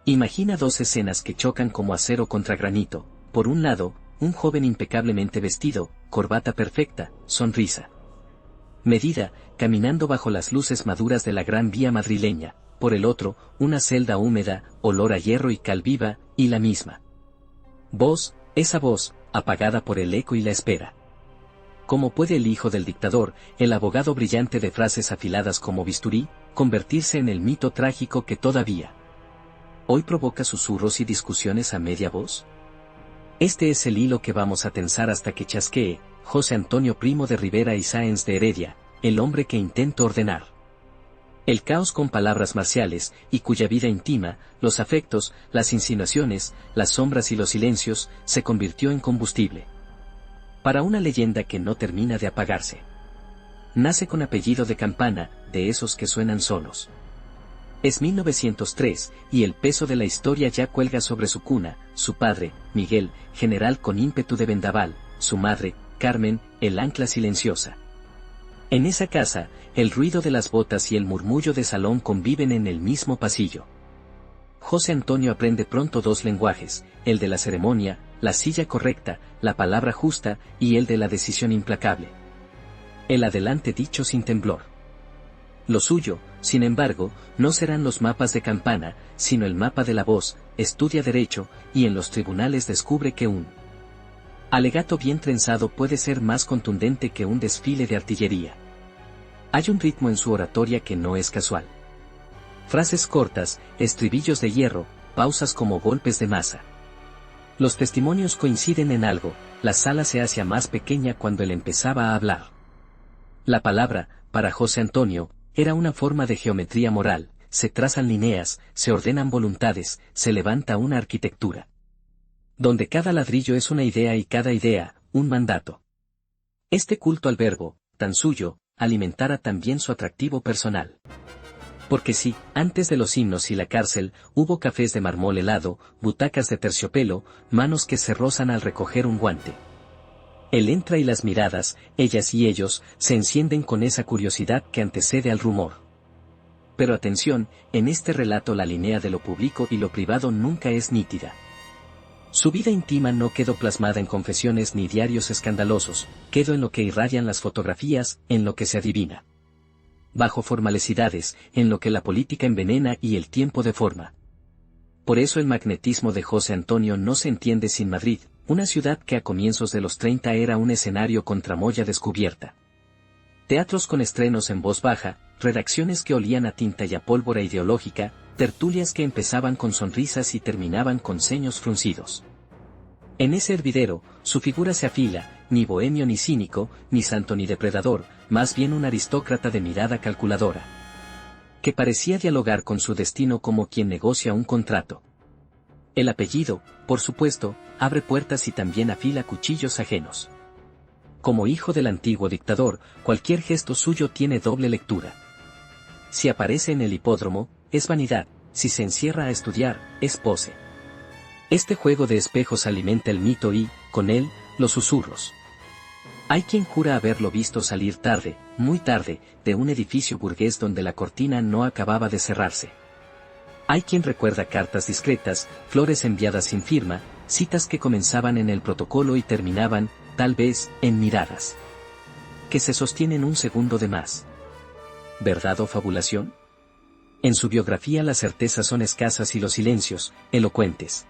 Imagina dos escenas que chocan como acero contra granito. Por un lado, un joven impecablemente vestido, corbata perfecta, sonrisa medida, caminando bajo las luces maduras de la Gran Vía madrileña. Por el otro, una celda húmeda, olor a hierro y cal viva, y la misma voz, esa voz, apagada por el eco y la espera. ¿Cómo puede el hijo del dictador, el abogado brillante de frases afiladas como bisturí, convertirse en el mito trágico que todavía hoy provoca susurros y discusiones a media voz? Este es el hilo que vamos a tensar hasta que chasquee. José Antonio Primo de Rivera y Sáenz de Heredia, el hombre que intenta ordenar el caos con palabras marciales, y cuya vida íntima, los afectos, las insinuaciones, las sombras y los silencios, se convirtió en combustible para una leyenda que no termina de apagarse. Nace con apellido de campana, de esos que suenan solos. Es 1903, y el peso de la historia ya cuelga sobre su cuna, su padre, Miguel, general con ímpetu de vendaval, su madre, Carmen, el ancla silenciosa. En esa casa, el ruido de las botas y el murmullo de salón conviven en el mismo pasillo. José Antonio aprende pronto dos lenguajes, el de la ceremonia, la silla correcta, la palabra justa, y el de la decisión implacable. El adelante dicho sin temblor. Lo suyo, sin embargo, no serán los mapas de campana, sino el mapa de la voz. Estudia derecho, y en los tribunales descubre que un alegato bien trenzado puede ser más contundente que un desfile de artillería. Hay un ritmo en su oratoria que no es casual. Frases cortas, estribillos de hierro, pausas como golpes de masa. Los testimonios coinciden en algo, la sala se hacía más pequeña cuando él empezaba a hablar. La palabra, para José Antonio, era una forma de geometría moral, se trazan líneas, se ordenan voluntades, se levanta una arquitectura donde cada ladrillo es una idea y cada idea, un mandato. Este culto al verbo, tan suyo, alimentara también su atractivo personal. Porque sí, antes de los himnos y la cárcel, hubo cafés de mármol helado, butacas de terciopelo, manos que se rozan al recoger un guante. Él entra y las miradas, ellas y ellos, se encienden con esa curiosidad que antecede al rumor. Pero atención, en este relato la línea de lo público y lo privado nunca es nítida. Su vida íntima no quedó plasmada en confesiones ni diarios escandalosos, quedó en lo que irradian las fotografías, en lo que se adivina bajo formalidades, en lo que la política envenena y el tiempo deforma. Por eso el magnetismo de José Antonio no se entiende sin Madrid, una ciudad que a comienzos de los 30 era un escenario con tramoya descubierta. Teatros con estrenos en voz baja, redacciones que olían a tinta y a pólvora ideológica, tertulias que empezaban con sonrisas y terminaban con ceños fruncidos. En ese hervidero, su figura se afila, ni bohemio ni cínico, ni santo ni depredador, más bien un aristócrata de mirada calculadora, que parecía dialogar con su destino como quien negocia un contrato. El apellido, por supuesto, abre puertas y también afila cuchillos ajenos. Como hijo del antiguo dictador, cualquier gesto suyo tiene doble lectura. Si aparece en el hipódromo, es vanidad, si se encierra a estudiar, es pose. Este juego de espejos alimenta el mito y, con él, los susurros. Hay quien jura haberlo visto salir tarde, muy tarde, de un edificio burgués donde la cortina no acababa de cerrarse. Hay quien recuerda cartas discretas, flores enviadas sin firma, citas que comenzaban en el protocolo y terminaban, tal vez, en miradas que se sostienen un segundo de más. ¿Verdad o fabulación? En su biografía las certezas son escasas y los silencios, elocuentes.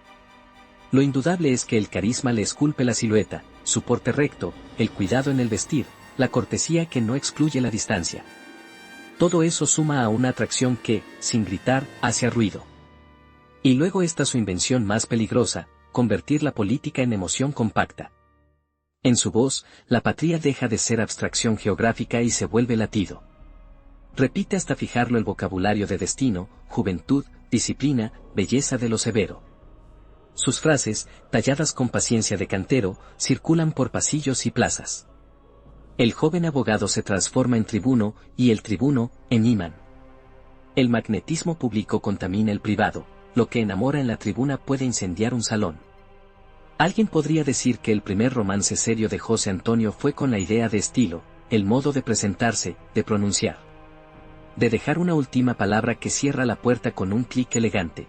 Lo indudable es que el carisma le esculpe la silueta, su porte recto, el cuidado en el vestir, la cortesía que no excluye la distancia. Todo eso suma a una atracción que, sin gritar, hace ruido. Y luego está su invención más peligrosa, convertir la política en emoción compacta. En su voz, la patria deja de ser abstracción geográfica y se vuelve latido. Repite hasta fijarlo el vocabulario de destino, juventud, disciplina, belleza de lo severo. Sus frases, talladas con paciencia de cantero, circulan por pasillos y plazas. El joven abogado se transforma en tribuno, y el tribuno, en imán. El magnetismo público contamina el privado, lo que enamora en la tribuna puede incendiar un salón. Alguien podría decir que el primer romance serio de José Antonio fue con la idea de estilo, el modo de presentarse, de pronunciar, de dejar una última palabra que cierra la puerta con un clic elegante.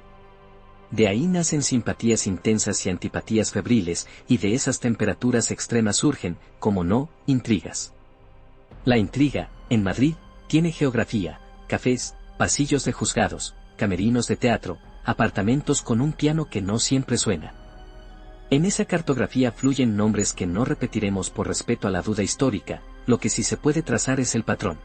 De ahí nacen simpatías intensas y antipatías febriles, y de esas temperaturas extremas surgen, como no, intrigas. La intriga, en Madrid, tiene geografía, cafés, pasillos de juzgados, camerinos de teatro, apartamentos con un piano que no siempre suena. En esa cartografía fluyen nombres que no repetiremos por respeto a la duda histórica, lo que sí se puede trazar es el patrón.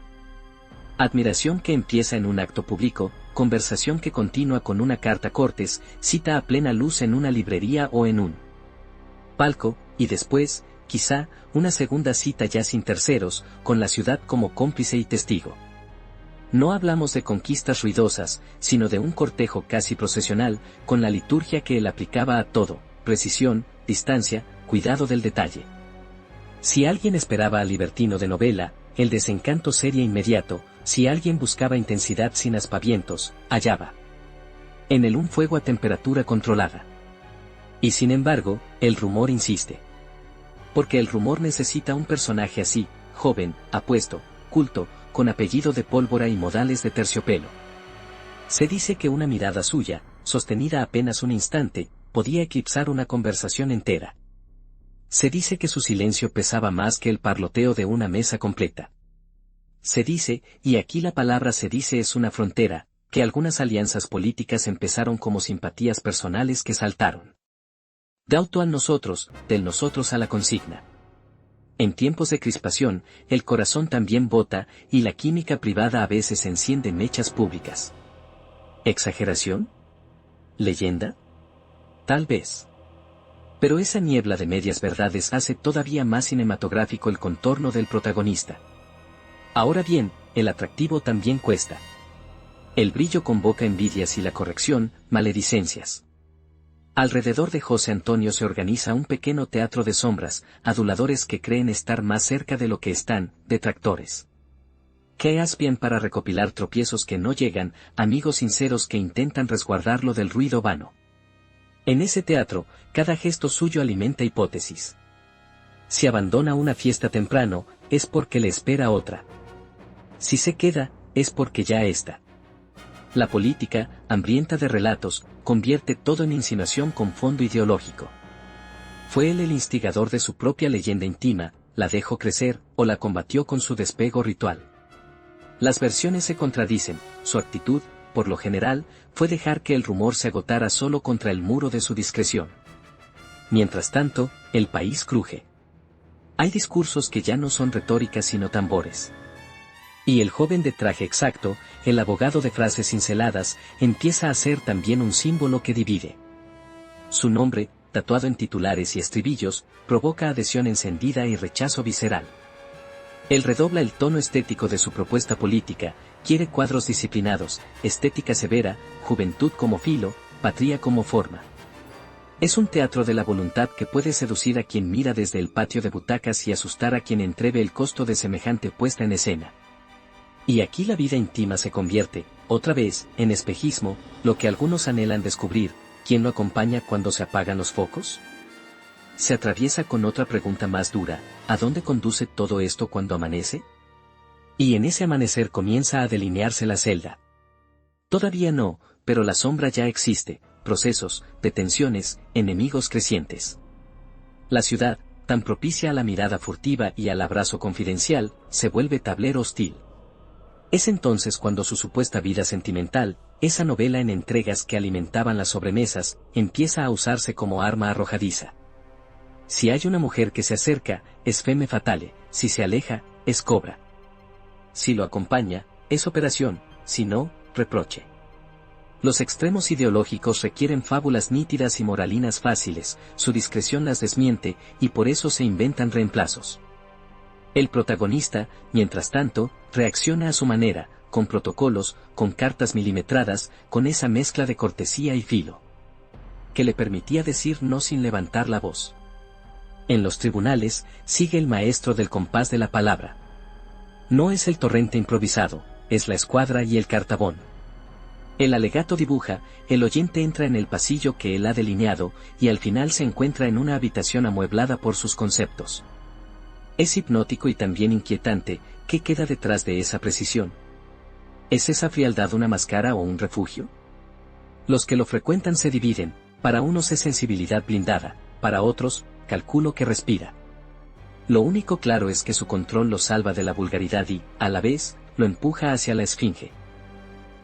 Admiración que empieza en un acto público, conversación que continúa con una carta cortes, cita a plena luz en una librería o en un palco, y después, quizá, una segunda cita ya sin terceros, con la ciudad como cómplice y testigo. No hablamos de conquistas ruidosas, sino de un cortejo casi procesional, con la liturgia que él aplicaba a todo, precisión, distancia, cuidado del detalle. Si alguien esperaba al libertino de novela, el desencanto sería inmediato; si alguien buscaba intensidad sin aspavientos, hallaba en él un fuego a temperatura controlada. Y sin embargo, el rumor insiste. Porque el rumor necesita un personaje así, joven, apuesto, culto, con apellido de pólvora y modales de terciopelo. Se dice que una mirada suya, sostenida apenas un instante, podía eclipsar una conversación entera. Se dice que su silencio pesaba más que el parloteo de una mesa completa. Se dice, y aquí la palabra se dice es una frontera, que algunas alianzas políticas empezaron como simpatías personales que saltaron de auto al nosotros, del nosotros a la consigna. En tiempos de crispación, el corazón también bota, y la química privada a veces enciende mechas públicas. ¿Exageración? ¿Leyenda? Tal vez. Pero esa niebla de medias verdades hace todavía más cinematográfico el contorno del protagonista. Ahora bien, el atractivo también cuesta. El brillo convoca envidias y la corrección, maledicencias. Alrededor de José Antonio se organiza un pequeño teatro de sombras, aduladores que creen estar más cerca de lo que están, detractores que aspiran para recopilar tropiezos que no llegan, amigos sinceros que intentan resguardarlo del ruido vano. En ese teatro, cada gesto suyo alimenta hipótesis. Si abandona una fiesta temprano, es porque le espera otra. Si se queda, es porque ya está. La política, hambrienta de relatos, convierte todo en insinuación con fondo ideológico. Fue él el instigador de su propia leyenda íntima, la dejó crecer, o la combatió con su despego ritual. Las versiones se contradicen; su actitud, por lo general, fue dejar que el rumor se agotara solo contra el muro de su discreción. Mientras tanto, el país cruje. Hay discursos que ya no son retóricas sino tambores. Y el joven de traje exacto, el abogado de frases cinceladas, empieza a ser también un símbolo que divide. Su nombre, tatuado en titulares y estribillos, provoca adhesión encendida y rechazo visceral. Él redobla el tono estético de su propuesta política, quiere cuadros disciplinados, estética severa, juventud como filo, patria como forma. Es un teatro de la voluntad que puede seducir a quien mira desde el patio de butacas y asustar a quien entreve el costo de semejante puesta en escena. Y aquí la vida íntima se convierte, otra vez, en espejismo, lo que algunos anhelan descubrir: ¿quién lo acompaña cuando se apagan los focos? Se atraviesa con otra pregunta más dura: ¿a dónde conduce todo esto cuando amanece? Y en ese amanecer comienza a delinearse la celda. Todavía no, pero la sombra ya existe, procesos, detenciones, enemigos crecientes. La ciudad, tan propicia a la mirada furtiva y al abrazo confidencial, se vuelve tablero hostil. Es entonces cuando su supuesta vida sentimental, esa novela en entregas que alimentaban las sobremesas, empieza a usarse como arma arrojadiza. Si hay una mujer que se acerca, es femme fatale; si se aleja, es cobra. Si lo acompaña, es operación; si no, reproche. Los extremos ideológicos requieren fábulas nítidas y moralinas fáciles; su discreción las desmiente, y por eso se inventan reemplazos. El protagonista, mientras tanto, reacciona a su manera, con protocolos, con cartas milimetradas, con esa mezcla de cortesía y filo que le permitía decir no sin levantar la voz. En los tribunales, sigue el maestro del compás de la palabra. No es el torrente improvisado, es la escuadra y el cartabón. El alegato dibuja, el oyente entra en el pasillo que él ha delineado, y al final se encuentra en una habitación amueblada por sus conceptos. Es hipnótico y también inquietante. ¿Qué queda detrás de esa precisión? ¿Es esa frialdad una máscara o un refugio? Los que lo frecuentan se dividen, para unos es sensibilidad blindada, para otros, calculo que respira. Lo único claro es que su control lo salva de la vulgaridad y, a la vez, lo empuja hacia la esfinge.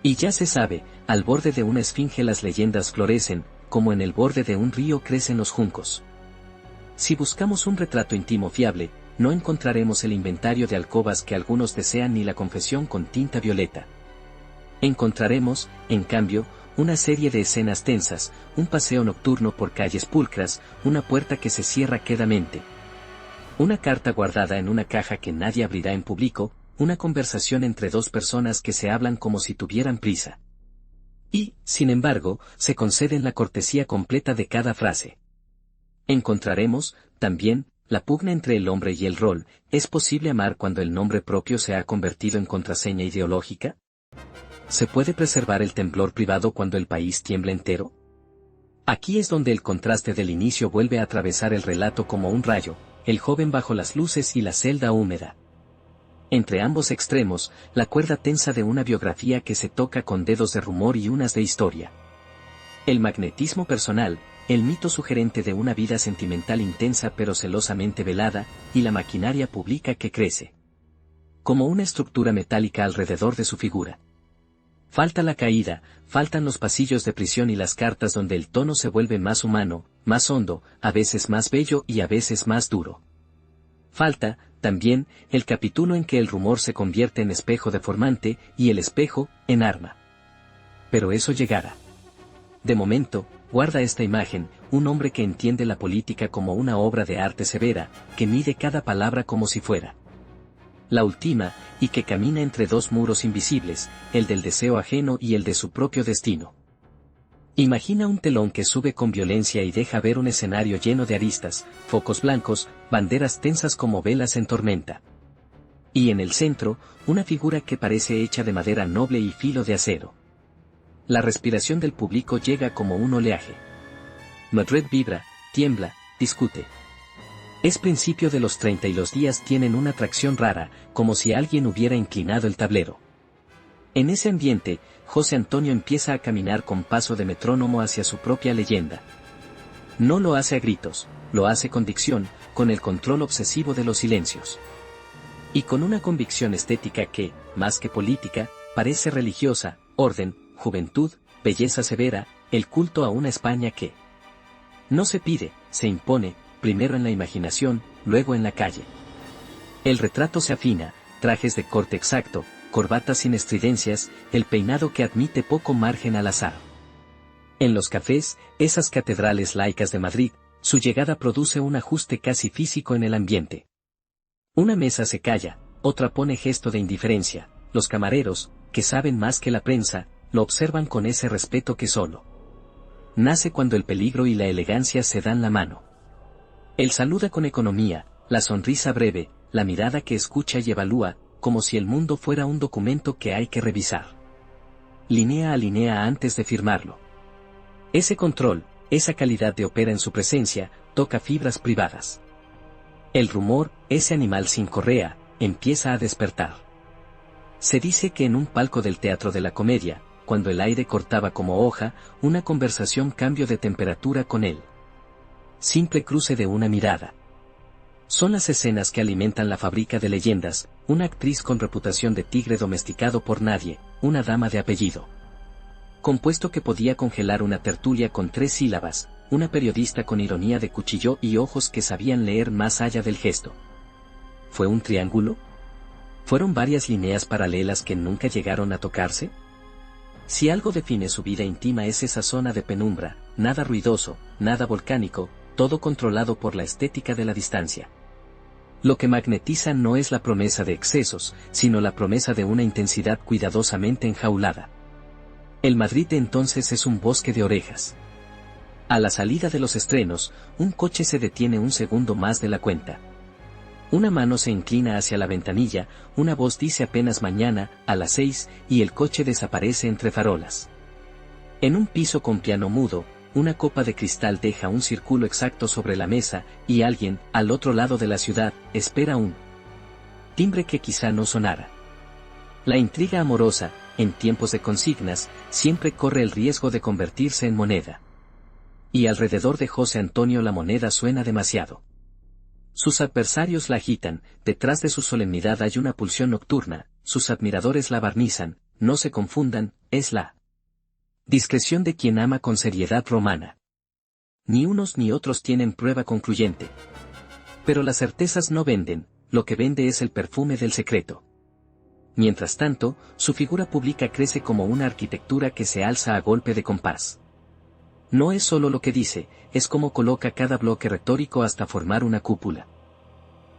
Y ya se sabe, al borde de una esfinge las leyendas florecen, como en el borde de un río crecen los juncos. Si buscamos un retrato íntimo fiable, no encontraremos el inventario de alcobas que algunos desean ni la confesión con tinta violeta. Encontraremos, en cambio, una serie de escenas tensas, un paseo nocturno por calles pulcras, una puerta que se cierra quedamente, una carta guardada en una caja que nadie abrirá en público, una conversación entre dos personas que se hablan como si tuvieran prisa. Y, sin embargo, se conceden la cortesía completa de cada frase. Encontraremos, también, la pugna entre el hombre y el rol. ¿Es posible amar cuando el nombre propio se ha convertido en contraseña ideológica? ¿Se puede preservar el temblor privado cuando el país tiembla entero? Aquí es donde el contraste del inicio vuelve a atravesar el relato como un rayo, el joven bajo las luces y la celda húmeda. Entre ambos extremos, la cuerda tensa de una biografía que se toca con dedos de rumor y unas de historia. El magnetismo personal, el mito sugerente de una vida sentimental intensa pero celosamente velada, y la maquinaria pública que crece como una estructura metálica alrededor de su figura. Falta la caída, faltan los pasillos de prisión y las cartas donde el tono se vuelve más humano, más hondo, a veces más bello y a veces más duro. Falta, también, el capítulo en que el rumor se convierte en espejo deformante y el espejo, en arma. Pero eso llegará. De momento, guarda esta imagen, un hombre que entiende la política como una obra de arte severa, que mide cada palabra como si fuera la última, y que camina entre dos muros invisibles, el del deseo ajeno y el de su propio destino. Imagina un telón que sube con violencia y deja ver un escenario lleno de aristas, focos blancos, banderas tensas como velas en tormenta. Y en el centro, una figura que parece hecha de madera noble y filo de acero. La respiración del público llega como un oleaje. Madrid vibra, tiembla, discute. Es principio de los 30 y los días tienen una atracción rara, como si alguien hubiera inclinado el tablero. En ese ambiente, José Antonio empieza a caminar con paso de metrónomo hacia su propia leyenda. No lo hace a gritos, lo hace con dicción, con el control obsesivo de los silencios. Y con una convicción estética que, más que política, parece religiosa, orden, juventud, belleza severa, el culto a una España que no se pide, se impone, primero en la imaginación, luego en la calle. El retrato se afina, trajes de corte exacto, corbatas sin estridencias, el peinado que admite poco margen al azar. En los cafés, esas catedrales laicas de Madrid, su llegada produce un ajuste casi físico en el ambiente. Una mesa se calla, otra pone gesto de indiferencia, los camareros, que saben más que la prensa, lo observan con ese respeto que solo nace cuando el peligro y la elegancia se dan la mano. Él saluda con economía, la sonrisa breve, la mirada que escucha y evalúa, como si el mundo fuera un documento que hay que revisar. Línea a línea antes de firmarlo. Ese control, esa calidad de ópera en su presencia, toca fibras privadas. El rumor, ese animal sin correa, empieza a despertar. Se dice que en un palco del Teatro de la Comedia, cuando el aire cortaba como hoja, una conversación cambió de temperatura con él. Simple cruce de una mirada. Son las escenas que alimentan la fábrica de leyendas, una actriz con reputación de tigre domesticado por nadie, una dama de apellido compuesto que podía congelar una tertulia con 3 sílabas, una periodista con ironía de cuchillo y ojos que sabían leer más allá del gesto. ¿Fue un triángulo? ¿Fueron varias líneas paralelas que nunca llegaron a tocarse? Si algo define su vida íntima es esa zona de penumbra, nada ruidoso, nada volcánico, todo controlado por la estética de la distancia. Lo que magnetiza no es la promesa de excesos, sino la promesa de una intensidad cuidadosamente enjaulada. El Madrid de entonces es un bosque de orejas. A la salida de los estrenos, un coche se detiene un segundo más de la cuenta. Una mano se inclina hacia la ventanilla, una voz dice apenas mañana, a las 6, y el coche desaparece entre farolas. En un piso con piano mudo, una copa de cristal deja un círculo exacto sobre la mesa, y alguien, al otro lado de la ciudad, espera un timbre que quizá no sonara. La intriga amorosa, en tiempos de consignas, siempre corre el riesgo de convertirse en moneda. Y alrededor de José Antonio la moneda suena demasiado. Sus adversarios la agitan, detrás de su solemnidad hay una pulsión nocturna, sus admiradores la barnizan, no se confundan, es la discreción de quien ama con seriedad romana. Ni unos ni otros tienen prueba concluyente. Pero las certezas no venden, lo que vende es el perfume del secreto. Mientras tanto, su figura pública crece como una arquitectura que se alza a golpe de compás. No es solo lo que dice, es como coloca cada bloque retórico hasta formar una cúpula.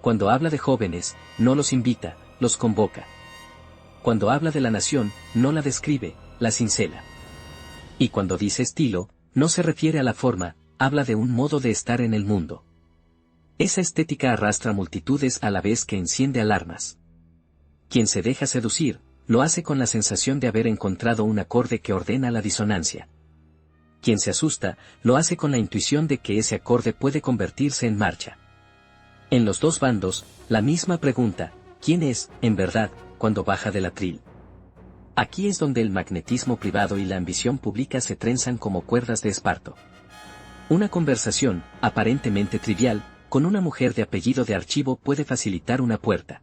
Cuando habla de jóvenes, no los invita, los convoca. Cuando habla de la nación, no la describe, la cincela. Y cuando dice estilo, no se refiere a la forma, habla de un modo de estar en el mundo. Esa estética arrastra multitudes a la vez que enciende alarmas. Quien se deja seducir, lo hace con la sensación de haber encontrado un acorde que ordena la disonancia. Quien se asusta, lo hace con la intuición de que ese acorde puede convertirse en marcha. En los dos bandos, la misma pregunta, ¿quién es, en verdad, cuando baja del atril? Aquí es donde el magnetismo privado y la ambición pública se trenzan como cuerdas de esparto. Una conversación, aparentemente trivial, con una mujer de apellido de archivo puede facilitar una puerta.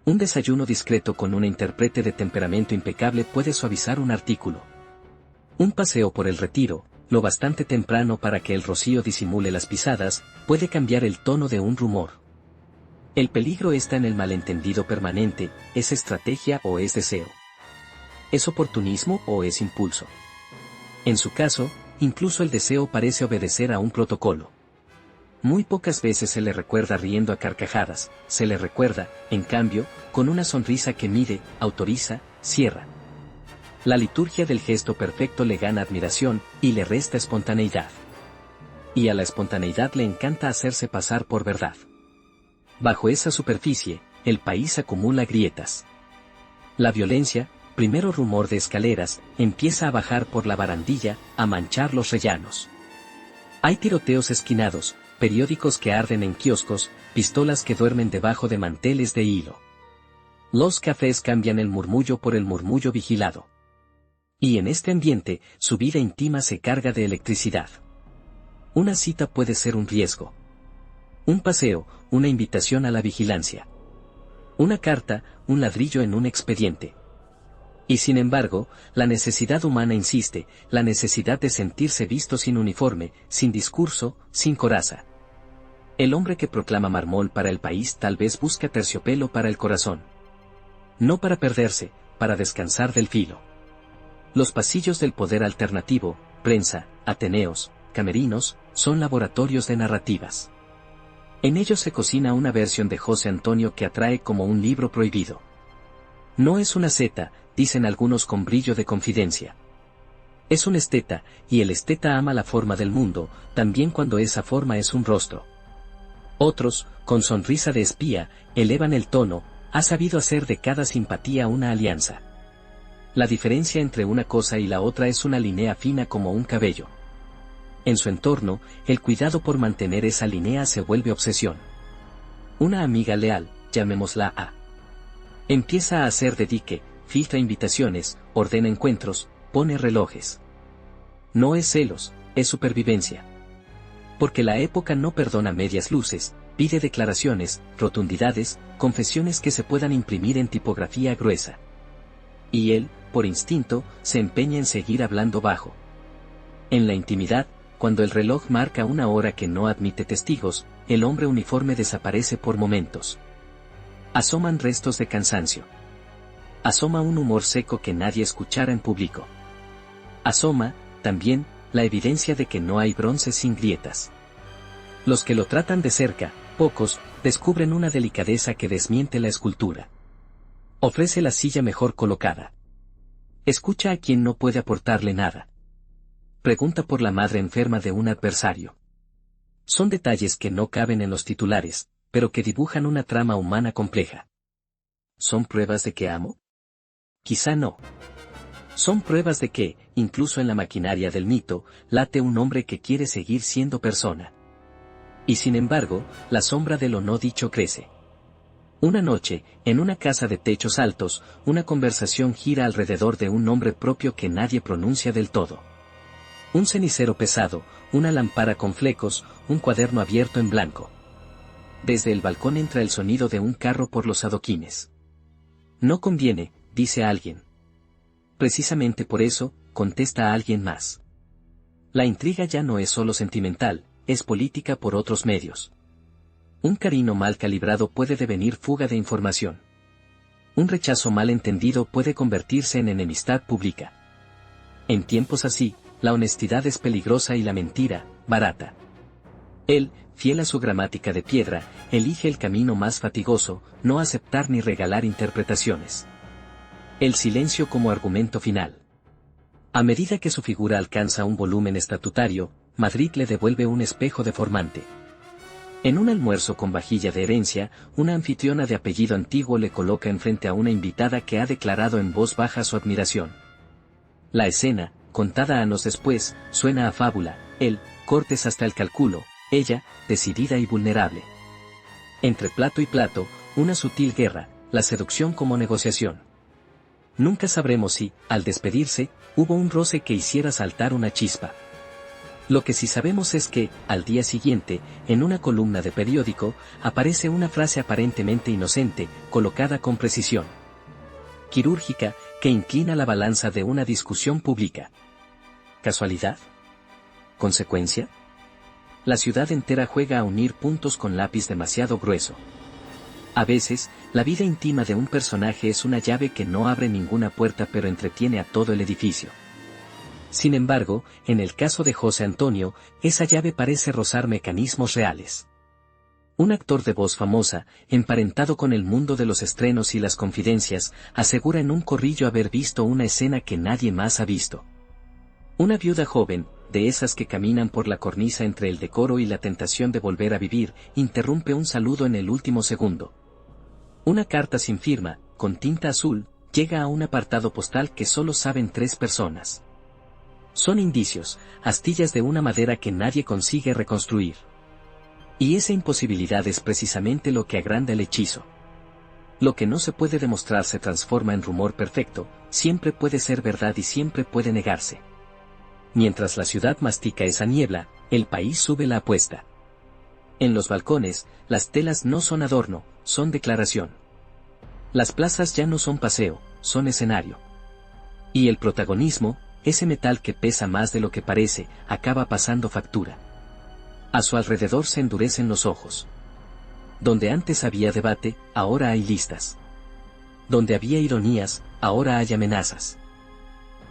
Un desayuno discreto con una intérprete de temperamento impecable puede suavizar un artículo. Un paseo por el Retiro, lo bastante temprano para que el rocío disimule las pisadas, puede cambiar el tono de un rumor. El peligro está en el malentendido permanente, ¿es estrategia o es deseo? ¿Es oportunismo o es impulso? En su caso, incluso el deseo parece obedecer a un protocolo. Muy pocas veces se le recuerda riendo a carcajadas, se le recuerda, en cambio, con una sonrisa que mide, autoriza, cierra. La liturgia del gesto perfecto le gana admiración, y le resta espontaneidad. Y a la espontaneidad le encanta hacerse pasar por verdad. Bajo esa superficie, el país acumula grietas. La violencia, primero rumor de escaleras, empieza a bajar por la barandilla, a manchar los rellanos. Hay tiroteos esquinados, periódicos que arden en kioscos, pistolas que duermen debajo de manteles de hilo. Los cafés cambian el murmullo por el murmullo vigilado. Y en este ambiente, su vida íntima se carga de electricidad. Una cita puede ser un riesgo. Un paseo, una invitación a la vigilancia. Una carta, un ladrillo en un expediente. Y sin embargo, la necesidad humana insiste, la necesidad de sentirse visto sin uniforme, sin discurso, sin coraza. El hombre que proclama mármol para el país tal vez busca terciopelo para el corazón. No para perderse, para descansar del filo. Los pasillos del poder alternativo, prensa, ateneos, camerinos, son laboratorios de narrativas. En ellos se cocina una versión de José Antonio que atrae como un libro prohibido. No es una zeta, dicen algunos con brillo de confidencia. Es un esteta, y el esteta ama la forma del mundo, también cuando esa forma es un rostro. Otros, con sonrisa de espía, elevan el tono, ha sabido hacer de cada simpatía una alianza. La diferencia entre una cosa y la otra es una línea fina como un cabello. En su entorno, el cuidado por mantener esa línea se vuelve obsesión. Una amiga leal, llamémosla A. Empieza a hacer de dique, filtra invitaciones, ordena encuentros, pone relojes. No es celos, es supervivencia. Porque la época no perdona medias luces, pide declaraciones, rotundidades, confesiones que se puedan imprimir en tipografía gruesa. Y él, por instinto, se empeña en seguir hablando bajo. En la intimidad, cuando el reloj marca una hora que no admite testigos, el hombre uniforme desaparece por momentos. Asoman restos de cansancio. Asoma un humor seco que nadie escuchara en público. Asoma, también, la evidencia de que no hay bronce sin grietas. Los que lo tratan de cerca, pocos, descubren una delicadeza que desmiente la escultura. Ofrece la silla mejor colocada. Escucha a quien no puede aportarle nada. Pregunta por la madre enferma de un adversario. Son detalles que no caben en los titulares, pero que dibujan una trama humana compleja. ¿Son pruebas de que amo? Quizá no. Son pruebas de que, incluso en la maquinaria del mito, late un hombre que quiere seguir siendo persona. Y sin embargo, la sombra de lo no dicho crece. Una noche, en una casa de techos altos, una conversación gira alrededor de un nombre propio que nadie pronuncia del todo. Un cenicero pesado, una lámpara con flecos, un cuaderno abierto en blanco. Desde el balcón entra el sonido de un carro por los adoquines. No conviene, dice alguien. Precisamente por eso, contesta alguien más. La intriga ya no es solo sentimental, es política por otros medios. Un cariño mal calibrado puede devenir fuga de información. Un rechazo mal entendido puede convertirse en enemistad pública. En tiempos así, la honestidad es peligrosa y la mentira, barata. Él, fiel a su gramática de piedra, elige el camino más fatigoso, no aceptar ni regalar interpretaciones. El silencio como argumento final. A medida que su figura alcanza un volumen estatutario, Madrid le devuelve un espejo deformante. En un almuerzo con vajilla de herencia, una anfitriona de apellido antiguo le coloca enfrente a una invitada que ha declarado en voz baja su admiración. La escena, contada años después, suena a fábula, él, cortes hasta el cálculo, ella, decidida y vulnerable. Entre plato y plato, una sutil guerra, la seducción como negociación. Nunca sabremos si, al despedirse, hubo un roce que hiciera saltar una chispa. Lo que sí sabemos es que, al día siguiente, en una columna de periódico, aparece una frase aparentemente inocente, colocada con precisión quirúrgica, que inclina la balanza de una discusión pública. ¿Casualidad? ¿Consecuencia? La ciudad entera juega a unir puntos con lápiz demasiado grueso. A veces, la vida íntima de un personaje es una llave que no abre ninguna puerta pero entretiene a todo el edificio. Sin embargo, en el caso de José Antonio, esa llave parece rozar mecanismos reales. Un actor de voz famosa, emparentado con el mundo de los estrenos y las confidencias, asegura en un corrillo haber visto una escena que nadie más ha visto. Una viuda joven, de esas que caminan por la cornisa entre el decoro y la tentación de volver a vivir, interrumpe un saludo en el último segundo. Una carta sin firma, con tinta azul, llega a un apartado postal que solo saben 3 personas. Son indicios, astillas de una madera que nadie consigue reconstruir. Y esa imposibilidad es precisamente lo que agranda el hechizo. Lo que no se puede demostrar se transforma en rumor perfecto, siempre puede ser verdad y siempre puede negarse. Mientras la ciudad mastica esa niebla, el país sube la apuesta. En los balcones, las telas no son adorno, son declaración. Las plazas ya no son paseo, son escenario. Y el protagonismo, ese metal que pesa más de lo que parece, acaba pasando factura. A su alrededor se endurecen los ojos. Donde antes había debate, ahora hay listas. Donde había ironías, ahora hay amenazas.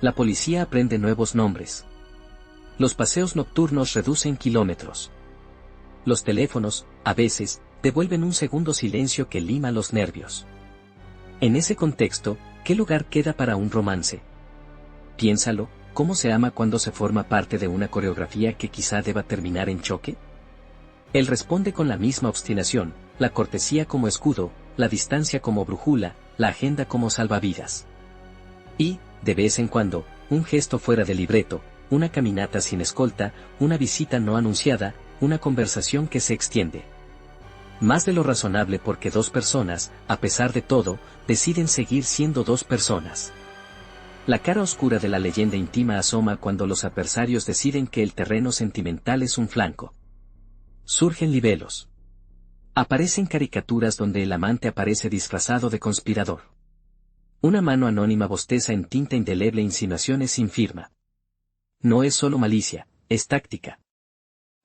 La policía aprende nuevos nombres. Los paseos nocturnos reducen kilómetros. Los teléfonos, a veces, devuelven un segundo silencio que lima los nervios. En ese contexto, ¿qué lugar queda para un romance? Piénsalo, ¿cómo se ama cuando se forma parte de una coreografía que quizá deba terminar en choque? Él responde con la misma obstinación, la cortesía como escudo, la distancia como brújula, la agenda como salvavidas. Y, de vez en cuando, un gesto fuera de libreto, una caminata sin escolta, una visita no anunciada, una conversación que se extiende. Más de lo razonable porque 2 personas, a pesar de todo, deciden seguir siendo 2 personas. La cara oscura de la leyenda íntima asoma cuando los adversarios deciden que el terreno sentimental es un flanco. Surgen libelos. Aparecen caricaturas donde el amante aparece disfrazado de conspirador. Una mano anónima bosteza en tinta indeleble insinuaciones sin firma. No es solo malicia, es táctica.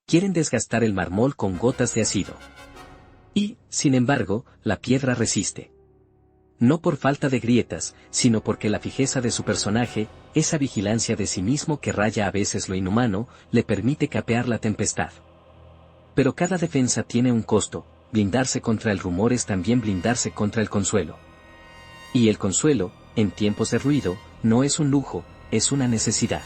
Quieren desgastar el mármol con gotas de ácido. Y, sin embargo, la piedra resiste. No por falta de grietas, sino porque la fijeza de su personaje, esa vigilancia de sí mismo que raya a veces lo inhumano, le permite capear la tempestad. Pero cada defensa tiene un costo, blindarse contra el rumor es también blindarse contra el consuelo. Y el consuelo, en tiempos de ruido, no es un lujo, es una necesidad.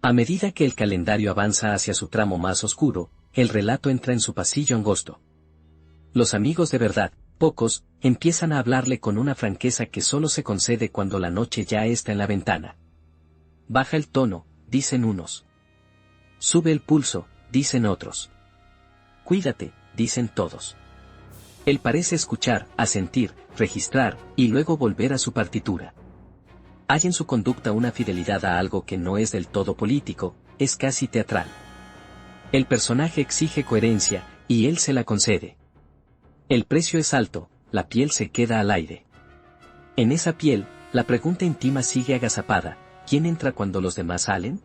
A medida que el calendario avanza hacia su tramo más oscuro, el relato entra en su pasillo angosto. Los amigos de verdad, pocos, empiezan a hablarle con una franqueza que solo se concede cuando la noche ya está en la ventana. Baja el tono, dicen unos. Sube el pulso, dicen otros. Cuídate, dicen todos. Él parece escuchar, asentir, registrar, y luego volver a su partitura. Hay en su conducta una fidelidad a algo que no es del todo político, es casi teatral. El personaje exige coherencia, y él se la concede. El precio es alto, la piel se queda al aire. En esa piel, la pregunta íntima sigue agazapada: ¿quién entra cuando los demás salen?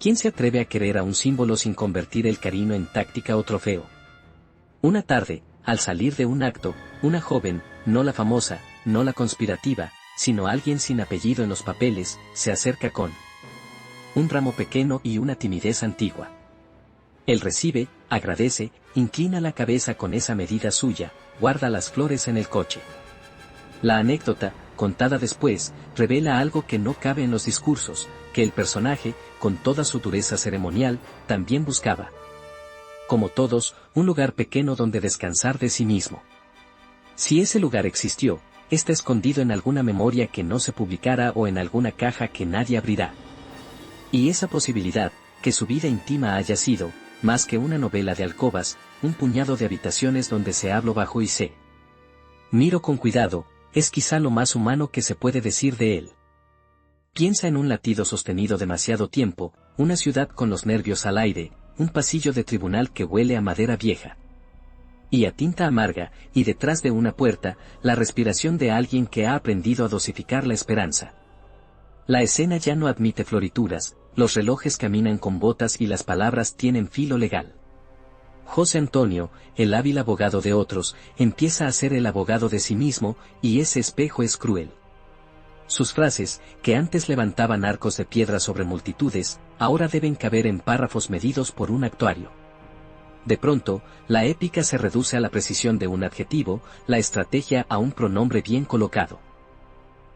¿Quién se atreve a querer a un símbolo sin convertir el cariño en táctica o trofeo? Una tarde, al salir de un acto, una joven, no la famosa, no la conspirativa, sino alguien sin apellido en los papeles, se acerca con un ramo pequeño y una timidez antigua. Él recibe, agradece, inclina la cabeza con esa medida suya, guarda las flores en el coche. La anécdota, contada después, revela algo que no cabe en los discursos, que el personaje, con toda su dureza ceremonial, también buscaba. Como todos, un lugar pequeño donde descansar de sí mismo. Si ese lugar existió, está escondido en alguna memoria que no se publicará o en alguna caja que nadie abrirá. Y esa posibilidad, que su vida íntima haya sido, más que una novela de alcobas, un puñado de habitaciones donde se hablo bajo y se miro con cuidado, es quizá lo más humano que se puede decir de él. Piensa en un latido sostenido demasiado tiempo, una ciudad con los nervios al aire, un pasillo de tribunal que huele a madera vieja y a tinta amarga, y detrás de una puerta, la respiración de alguien que ha aprendido a dosificar la esperanza. La escena ya no admite florituras, los relojes caminan con botas y las palabras tienen filo legal. José Antonio, el hábil abogado de otros, empieza a ser el abogado de sí mismo, y ese espejo es cruel. Sus frases, que antes levantaban arcos de piedra sobre multitudes, ahora deben caber en párrafos medidos por un actuario. De pronto, la épica se reduce a la precisión de un adjetivo, la estrategia a un pronombre bien colocado.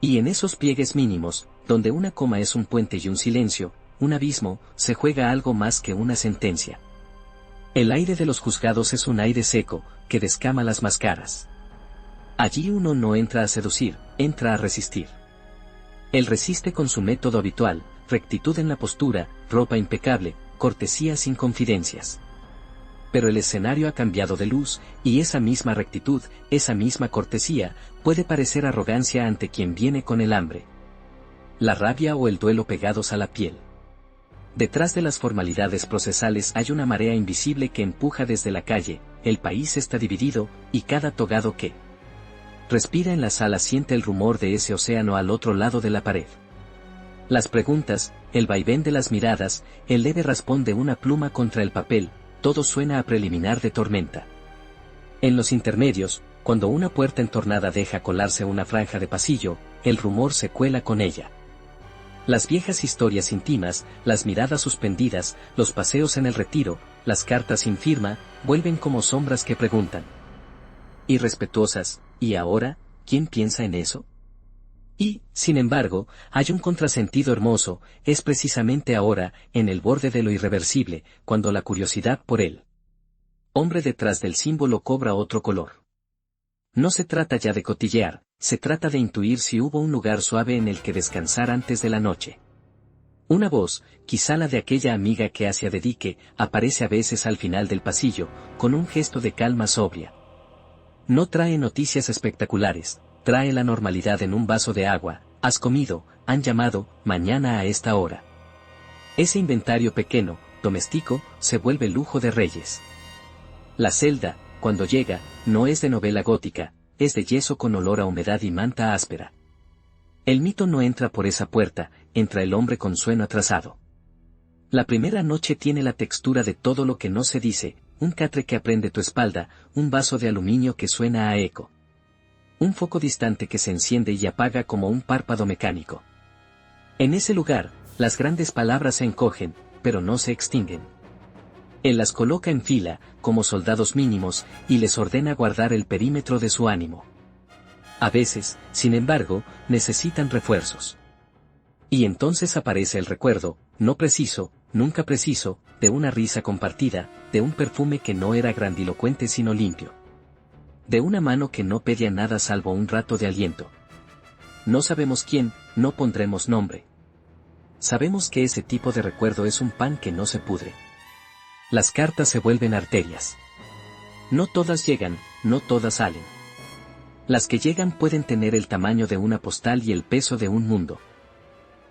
Y en esos pliegues mínimos, donde una coma es un puente y un silencio, un abismo, se juega algo más que una sentencia. El aire de los juzgados es un aire seco, que descama las máscaras. Allí uno no entra a seducir, entra a resistir. Él resiste con su método habitual, rectitud en la postura, ropa impecable, cortesía sin confidencias. Pero el escenario ha cambiado de luz, y esa misma rectitud, esa misma cortesía, puede parecer arrogancia ante quien viene con el hambre, la rabia o el duelo pegados a la piel. Detrás de las formalidades procesales hay una marea invisible que empuja desde la calle, el país está dividido, y cada togado que respira en la sala siente el rumor de ese océano al otro lado de la pared. Las preguntas, el vaivén de las miradas, el leve raspón de una pluma contra el papel, todo suena a preliminar de tormenta. En los intermedios, cuando una puerta entornada deja colarse una franja de pasillo, el rumor se cuela con ella. Las viejas historias íntimas, las miradas suspendidas, los paseos en el retiro, las cartas sin firma, vuelven como sombras que preguntan. Irrespetuosas, ¿y ahora, quién piensa en eso? Y, sin embargo, hay un contrasentido hermoso, es precisamente ahora, en el borde de lo irreversible, cuando la curiosidad por él hombre detrás del símbolo cobra otro color. No se trata ya de cotillear, se trata de intuir si hubo un lugar suave en el que descansar antes de la noche. Una voz, quizá la de aquella amiga que hacia dedique, aparece a veces al final del pasillo, con un gesto de calma sobria. No trae noticias espectaculares, trae la normalidad en un vaso de agua: has comido, han llamado, mañana a esta hora. Ese inventario pequeño, doméstico, se vuelve lujo de reyes. La celda, cuando llega, no es de novela gótica, es de yeso con olor a humedad y manta áspera. El mito no entra por esa puerta, entra el hombre con sueño atrasado. La primera noche tiene la textura de todo lo que no se dice, un catre que aprende tu espalda, un vaso de aluminio que suena a eco. Un foco distante que se enciende y apaga como un párpado mecánico. En ese lugar, las grandes palabras se encogen, pero no se extinguen. Él las coloca en fila, como soldados mínimos, y les ordena guardar el perímetro de su ánimo. A veces, sin embargo, necesitan refuerzos. Y entonces aparece el recuerdo, no preciso, nunca preciso, de una risa compartida, de un perfume que no era grandilocuente sino limpio. De una mano que no pedía nada salvo un rato de aliento. No sabemos quién, no pondremos nombre. Sabemos que ese tipo de recuerdo es un pan que no se pudre. Las cartas se vuelven arterias. No todas llegan, no todas salen. Las que llegan pueden tener el tamaño de una postal y el peso de un mundo.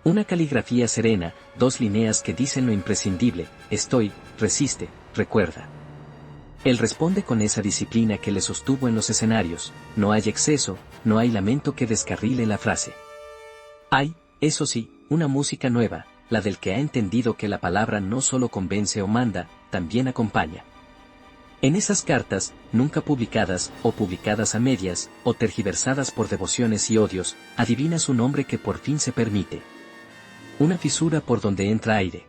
Una caligrafía serena, 2 líneas que dicen lo imprescindible: estoy, resiste, recuerda. Él responde con esa disciplina que le sostuvo en los escenarios: no hay exceso, no hay lamento que descarrile la frase. Hay, eso sí, una música nueva, la del que ha entendido que la palabra no solo convence o manda, también acompaña. En esas cartas, nunca publicadas, o publicadas a medias, o tergiversadas por devociones y odios, adivina su nombre que por fin se permite. Una fisura por donde entra aire.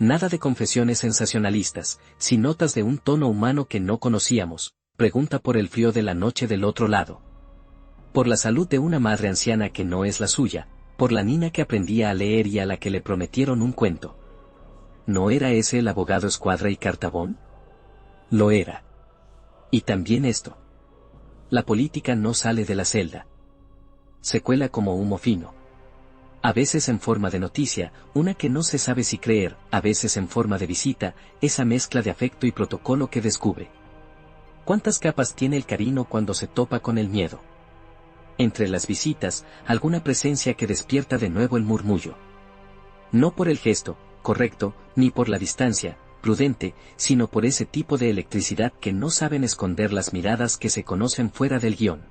Nada de confesiones sensacionalistas, sin notas de un tono humano que no conocíamos. Pregunta por el frío de la noche del otro lado. Por la salud de una madre anciana que no es la suya, por la niña que aprendía a leer y a la que le prometieron un cuento. ¿No era ese el abogado Escuadra y Cartabón? Lo era. Y también esto. La política no sale de la celda. Se cuela como humo fino. A veces en forma de noticia, una que no se sabe si creer, a veces en forma de visita, esa mezcla de afecto y protocolo que descubre. ¿Cuántas capas tiene el cariño cuando se topa con el miedo? Entre las visitas, alguna presencia que despierta de nuevo el murmullo. No por el gesto, correcto, ni por la distancia, prudente, sino por ese tipo de electricidad que no saben esconder las miradas que se conocen fuera del guión.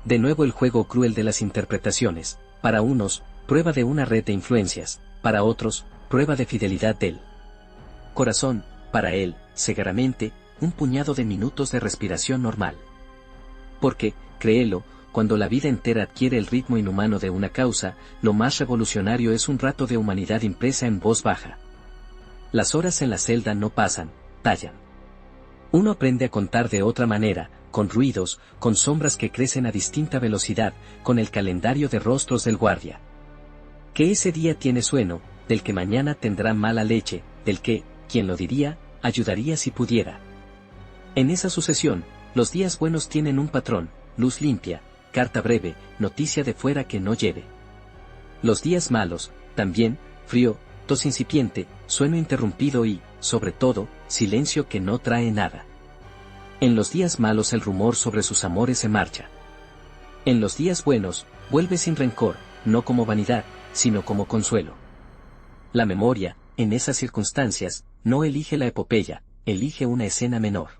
De nuevo el juego cruel de las interpretaciones: para unos, prueba de una red de influencias; para otros, prueba de fidelidad del corazón; para él, cegaramente, un puñado de minutos de respiración normal. Porque, créelo, cuando la vida entera adquiere el ritmo inhumano de una causa, lo más revolucionario es un rato de humanidad impresa en voz baja. Las horas en la celda no pasan, tallan. Uno aprende a contar de otra manera, con ruidos, con sombras que crecen a distinta velocidad, con el calendario de rostros del guardia. Que ese día tiene sueno, del que mañana tendrá mala leche, del que, quien lo diría, ayudaría si pudiera. En esa sucesión, los días buenos tienen un patrón: luz limpia, carta breve, noticia de fuera que no lleve. Los días malos, también, frío, tos incipiente, sueño interrumpido y, sobre todo, silencio que no trae nada. En los días malos el rumor sobre sus amores se marcha. En los días buenos, vuelve sin rencor, no como vanidad, sino como consuelo. La memoria, en esas circunstancias, no elige la epopeya, elige una escena menor.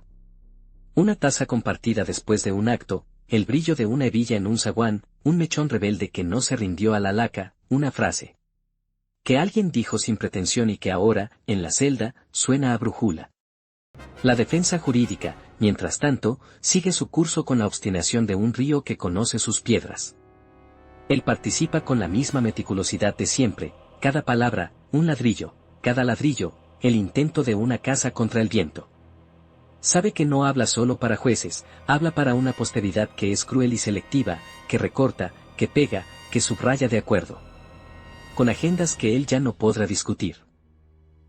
Una taza compartida después de un acto, el brillo de una hebilla en un zaguán, un mechón rebelde que no se rindió a la laca, una frase que alguien dijo sin pretensión y que ahora, en la celda, suena a brújula. La defensa jurídica, mientras tanto, sigue su curso con la obstinación de un río que conoce sus piedras. Él participa con la misma meticulosidad de siempre: cada palabra, un ladrillo; cada ladrillo, el intento de una casa contra el viento. Sabe que no habla solo para jueces, habla para una posteridad que es cruel y selectiva, que recorta, que pega, que subraya de acuerdo con agendas que él ya no podrá discutir.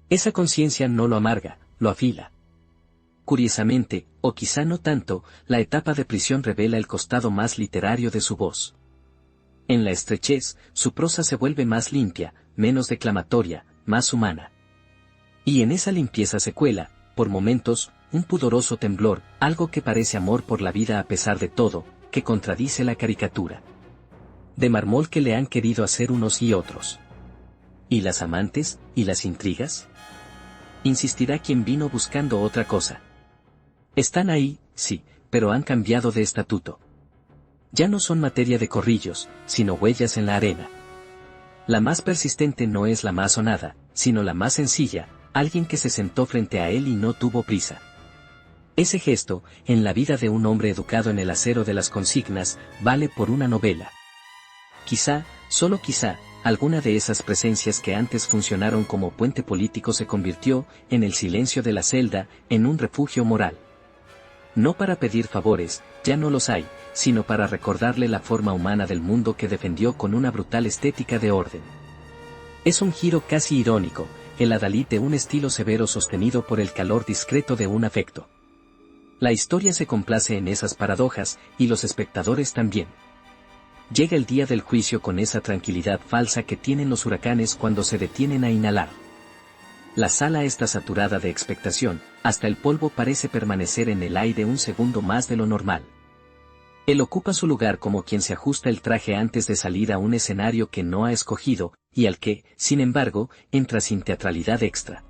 Esa conciencia no lo amarga, lo afila. Curiosamente, o quizá no tanto, la etapa de prisión revela el costado más literario de su voz. En la estrechez, su prosa se vuelve más limpia, menos declamatoria, más humana. Y en esa limpieza se cuela, por momentos, un pudoroso temblor, algo que parece amor por la vida a pesar de todo, que contradice la caricatura de mármol que le han querido hacer unos y otros. ¿Y las amantes, y las intrigas? Insistirá quien vino buscando otra cosa. Están ahí, sí, pero han cambiado de estatuto. Ya no son materia de corrillos, sino huellas en la arena. La más persistente no es la más sonada, sino la más sencilla, alguien que se sentó frente a él y no tuvo prisa. Ese gesto, en la vida de un hombre educado en el acero de las consignas, vale por una novela. Quizá, solo quizá, alguna de esas presencias que antes funcionaron como puente político se convirtió, en el silencio de la celda, en un refugio moral. No para pedir favores, ya no los hay, sino para recordarle la forma humana del mundo que defendió con una brutal estética de orden. Es un giro casi irónico, el adalid de un estilo severo sostenido por el calor discreto de un afecto. La historia se complace en esas paradojas, y los espectadores también. Llega el día del juicio con esa tranquilidad falsa que tienen los huracanes cuando se detienen a inhalar. La sala está saturada de expectación, hasta el polvo parece permanecer en el aire un segundo más de lo normal. Él ocupa su lugar como quien se ajusta el traje antes de salir a un escenario que no ha escogido, y al que, sin embargo, entra sin teatralidad extra.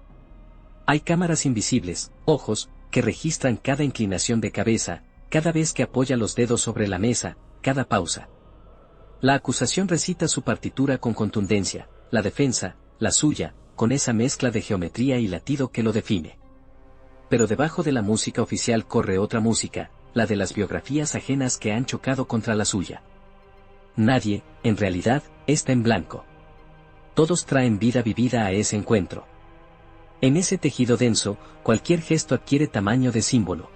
Hay cámaras invisibles, ojos, que registran cada inclinación de cabeza, cada vez que apoya los dedos sobre la mesa, cada pausa. La acusación recita su partitura con contundencia, la defensa, la suya, con esa mezcla de geometría y latido que lo define. Pero debajo de la música oficial corre otra música, la de las biografías ajenas que han chocado contra la suya. Nadie, en realidad, está en blanco. Todos traen vida vivida a ese encuentro. En ese tejido denso, cualquier gesto adquiere tamaño de símbolo.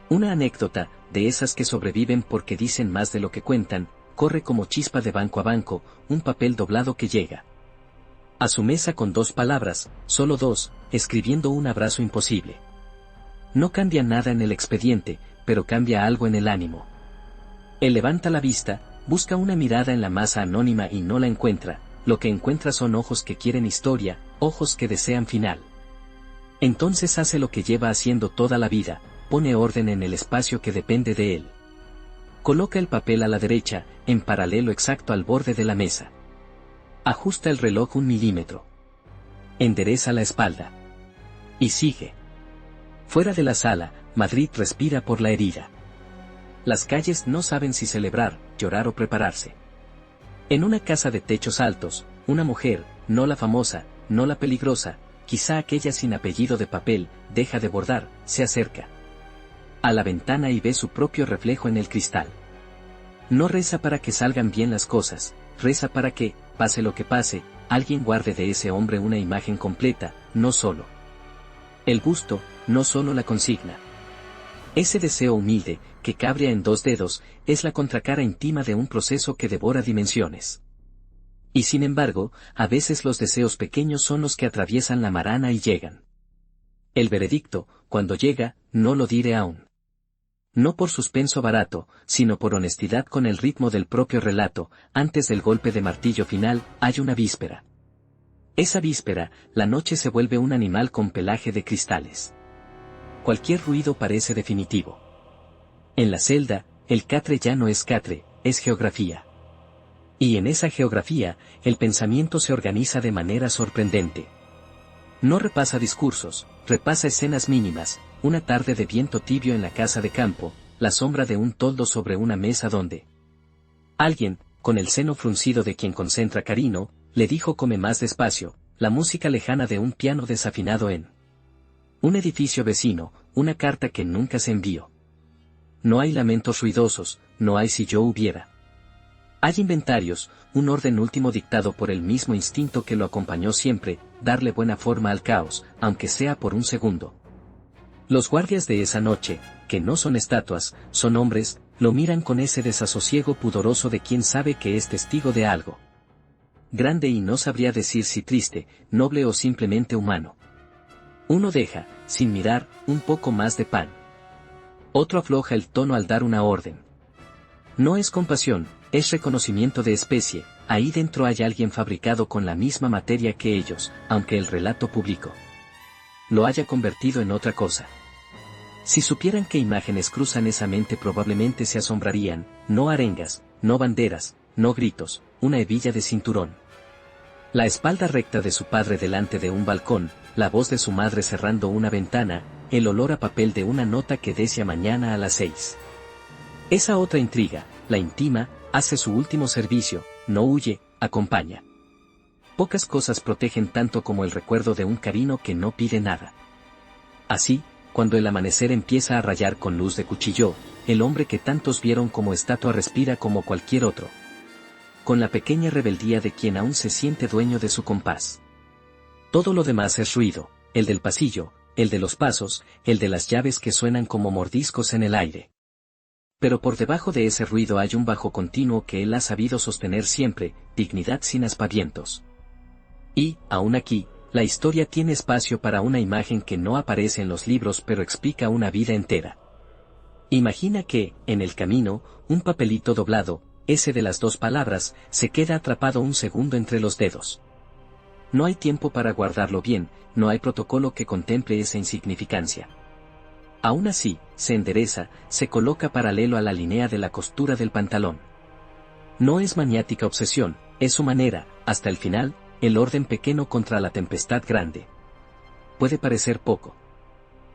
Una anécdota, de esas que sobreviven porque dicen más de lo que cuentan, corre como chispa de banco a banco, un papel doblado que llega a su mesa con 2 palabras, solo 2, escribiendo un abrazo imposible. No cambia nada en el expediente, pero cambia algo en el ánimo. Él levanta la vista, busca una mirada en la masa anónima y no la encuentra, lo que encuentra son ojos que quieren historia, ojos que desean final. Entonces hace lo que lleva haciendo toda la vida, pone orden en el espacio que depende de él. Coloca el papel a la derecha, en paralelo exacto al borde de la mesa. Ajusta el reloj 1 milímetro. Endereza la espalda. Y sigue. Fuera de la sala, Madrid respira por la herida. Las calles no saben si celebrar, llorar o prepararse. En una casa de techos altos, una mujer, no la famosa, no la peligrosa, quizá aquella sin apellido de papel, deja de bordar, se acerca a la ventana y ve su propio reflejo en el cristal. No reza para que salgan bien las cosas, reza para que, pase lo que pase, alguien guarde de ese hombre una imagen completa, no solo el busto, no solo la consigna. Ese deseo humilde, que cabrea en 2 dedos, es la contracara íntima de un proceso que devora dimensiones. Y sin embargo, a veces los deseos pequeños son los que atraviesan la marana y llegan. El veredicto, cuando llega, no lo diré aún. No por suspenso barato, sino por honestidad con el ritmo del propio relato, antes del golpe de martillo final, hay una víspera. Esa víspera, la noche se vuelve un animal con pelaje de cristales. Cualquier ruido parece definitivo. En la celda, el catre ya no es catre, es geografía. Y en esa geografía, el pensamiento se organiza de manera sorprendente. No repasa discursos, repasa escenas mínimas, una tarde de viento tibio en la casa de campo, la sombra de un toldo sobre una mesa donde alguien, con el seno fruncido de quien concentra cariño, le dijo come más despacio, la música lejana de un piano desafinado en un edificio vecino, una carta que nunca se envió. No hay lamentos ruidosos, no hay si yo hubiera. Hay inventarios, un orden último dictado por el mismo instinto que lo acompañó siempre, darle buena forma al caos, aunque sea por un segundo. Los guardias de esa noche, que no son estatuas, son hombres, lo miran con ese desasosiego pudoroso de quien sabe que es testigo de algo grande y no sabría decir si triste, noble o simplemente humano. Uno deja, sin mirar, un poco más de pan. Otro afloja el tono al dar una orden. No es compasión, es reconocimiento de especie, ahí dentro hay alguien fabricado con la misma materia que ellos, aunque el relato público lo haya convertido en otra cosa. Si supieran qué imágenes cruzan esa mente probablemente se asombrarían, no arengas, no banderas, no gritos, una hebilla de cinturón. La espalda recta de su padre delante de un balcón, la voz de su madre cerrando una ventana, el olor a papel de una nota que decía mañana a las 6. Esa otra intriga, la intima, hace su último servicio, no huye, acompaña. Pocas cosas protegen tanto como el recuerdo de un cariño que no pide nada. Así, cuando el amanecer empieza a rayar con luz de cuchillo, el hombre que tantos vieron como estatua respira como cualquier otro, con la pequeña rebeldía de quien aún se siente dueño de su compás. Todo lo demás es ruido, el del pasillo, el de los pasos, el de las llaves que suenan como mordiscos en el aire. Pero por debajo de ese ruido hay un bajo continuo que él ha sabido sostener siempre, dignidad sin aspavientos. Y, aún aquí, la historia tiene espacio para una imagen que no aparece en los libros pero explica una vida entera. Imagina que, en el camino, un papelito doblado, ese de las 2 palabras, se queda atrapado un segundo entre los dedos. No hay tiempo para guardarlo bien, no hay protocolo que contemple esa insignificancia. Aún así, se endereza, se coloca paralelo a la línea de la costura del pantalón. No es maniática obsesión, es su manera, hasta el final, el orden pequeño contra la tempestad grande. Puede parecer poco.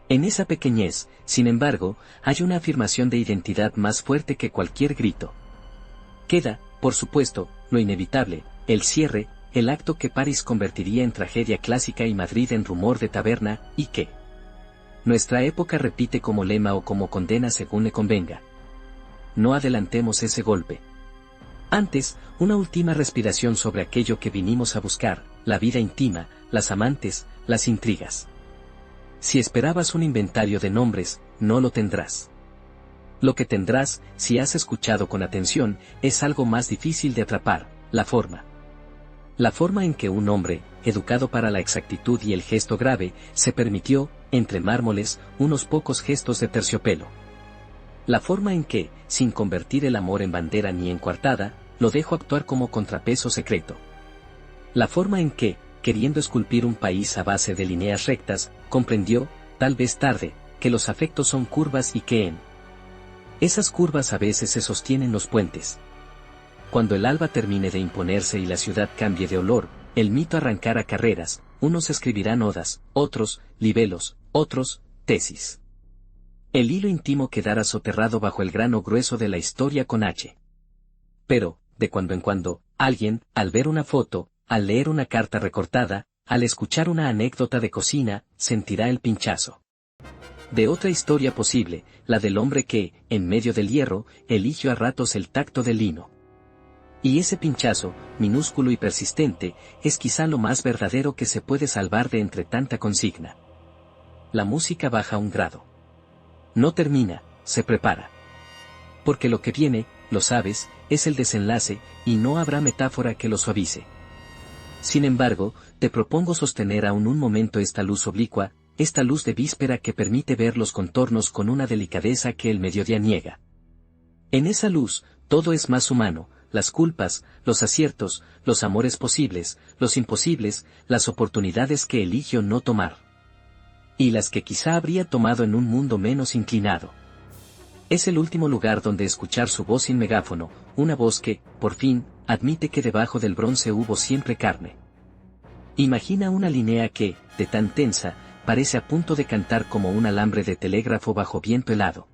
En esa pequeñez, sin embargo, hay una afirmación de identidad más fuerte que cualquier grito. Queda, por supuesto, lo inevitable, el cierre, el acto que París convertiría en tragedia clásica y Madrid en rumor de taberna, y que nuestra época repite como lema o como condena según le convenga. No adelantemos ese golpe. Antes, una última respiración sobre aquello que vinimos a buscar, la vida íntima, las amantes, las intrigas. Si esperabas un inventario de nombres, no lo tendrás. Lo que tendrás, si has escuchado con atención, es algo más difícil de atrapar, la forma. La forma en que un hombre, educado para la exactitud y el gesto grave, se permitió, entre mármoles, unos pocos gestos de terciopelo. La forma en que, sin convertir el amor en bandera ni en coartada, lo dejó actuar como contrapeso secreto. La forma en que, queriendo esculpir un país a base de líneas rectas, comprendió, tal vez tarde, que los afectos son curvas y que en esas curvas a veces se sostienen los puentes. Cuando el alba termine de imponerse y la ciudad cambie de olor, el mito arrancará carreras, unos escribirán odas, otros, libelos, otros, tesis. El hilo íntimo quedará soterrado bajo el grano grueso de la historia con H. Pero, de cuando en cuando, alguien, al ver una foto, al leer una carta recortada, al escuchar una anécdota de cocina, sentirá el pinchazo de otra historia posible, la del hombre que, en medio del hierro, eligió a ratos el tacto del lino. Y ese pinchazo, minúsculo y persistente, es quizá lo más verdadero que se puede salvar de entre tanta consigna. La música baja un grado. No termina, se prepara. Porque lo que viene, lo sabes, es el desenlace, y no habrá metáfora que lo suavice. Sin embargo, te propongo sostener aún un momento esta luz oblicua, esta luz de víspera que permite ver los contornos con una delicadeza que el mediodía niega. En esa luz, todo es más humano, las culpas, los aciertos, los amores posibles, los imposibles, las oportunidades que eligió no tomar. Y las que quizá habría tomado en un mundo menos inclinado. Es el último lugar donde escuchar su voz sin megáfono, una voz que, por fin, admite que debajo del bronce hubo siempre carne. Imagina una línea que, de tan tensa, parece a punto de cantar como un alambre de telégrafo bajo viento helado.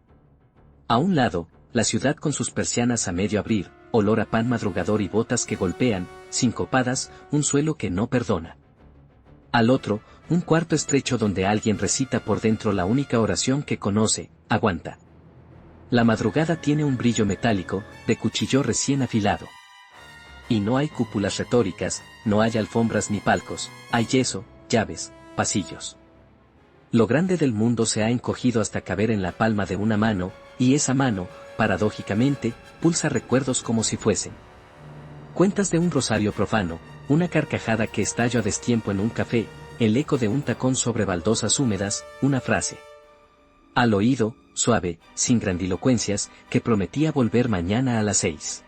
A un lado, la ciudad con sus persianas a medio abrir, olor a pan madrugador y botas que golpean, sincopadas, un suelo que no perdona. Al otro, un cuarto estrecho donde alguien recita por dentro la única oración que conoce, aguanta. La madrugada tiene un brillo metálico, de cuchillo recién afilado. Y no hay cúpulas retóricas, no hay alfombras ni palcos, hay yeso, llaves, pasillos. Lo grande del mundo se ha encogido hasta caber en la palma de una mano, y esa mano, paradójicamente, pulsa recuerdos como si fuesen cuentas de un rosario profano, una carcajada que estalló a destiempo en un café, el eco de un tacón sobre baldosas húmedas, una frase al oído, suave, sin grandilocuencias, que prometía volver mañana a las 6.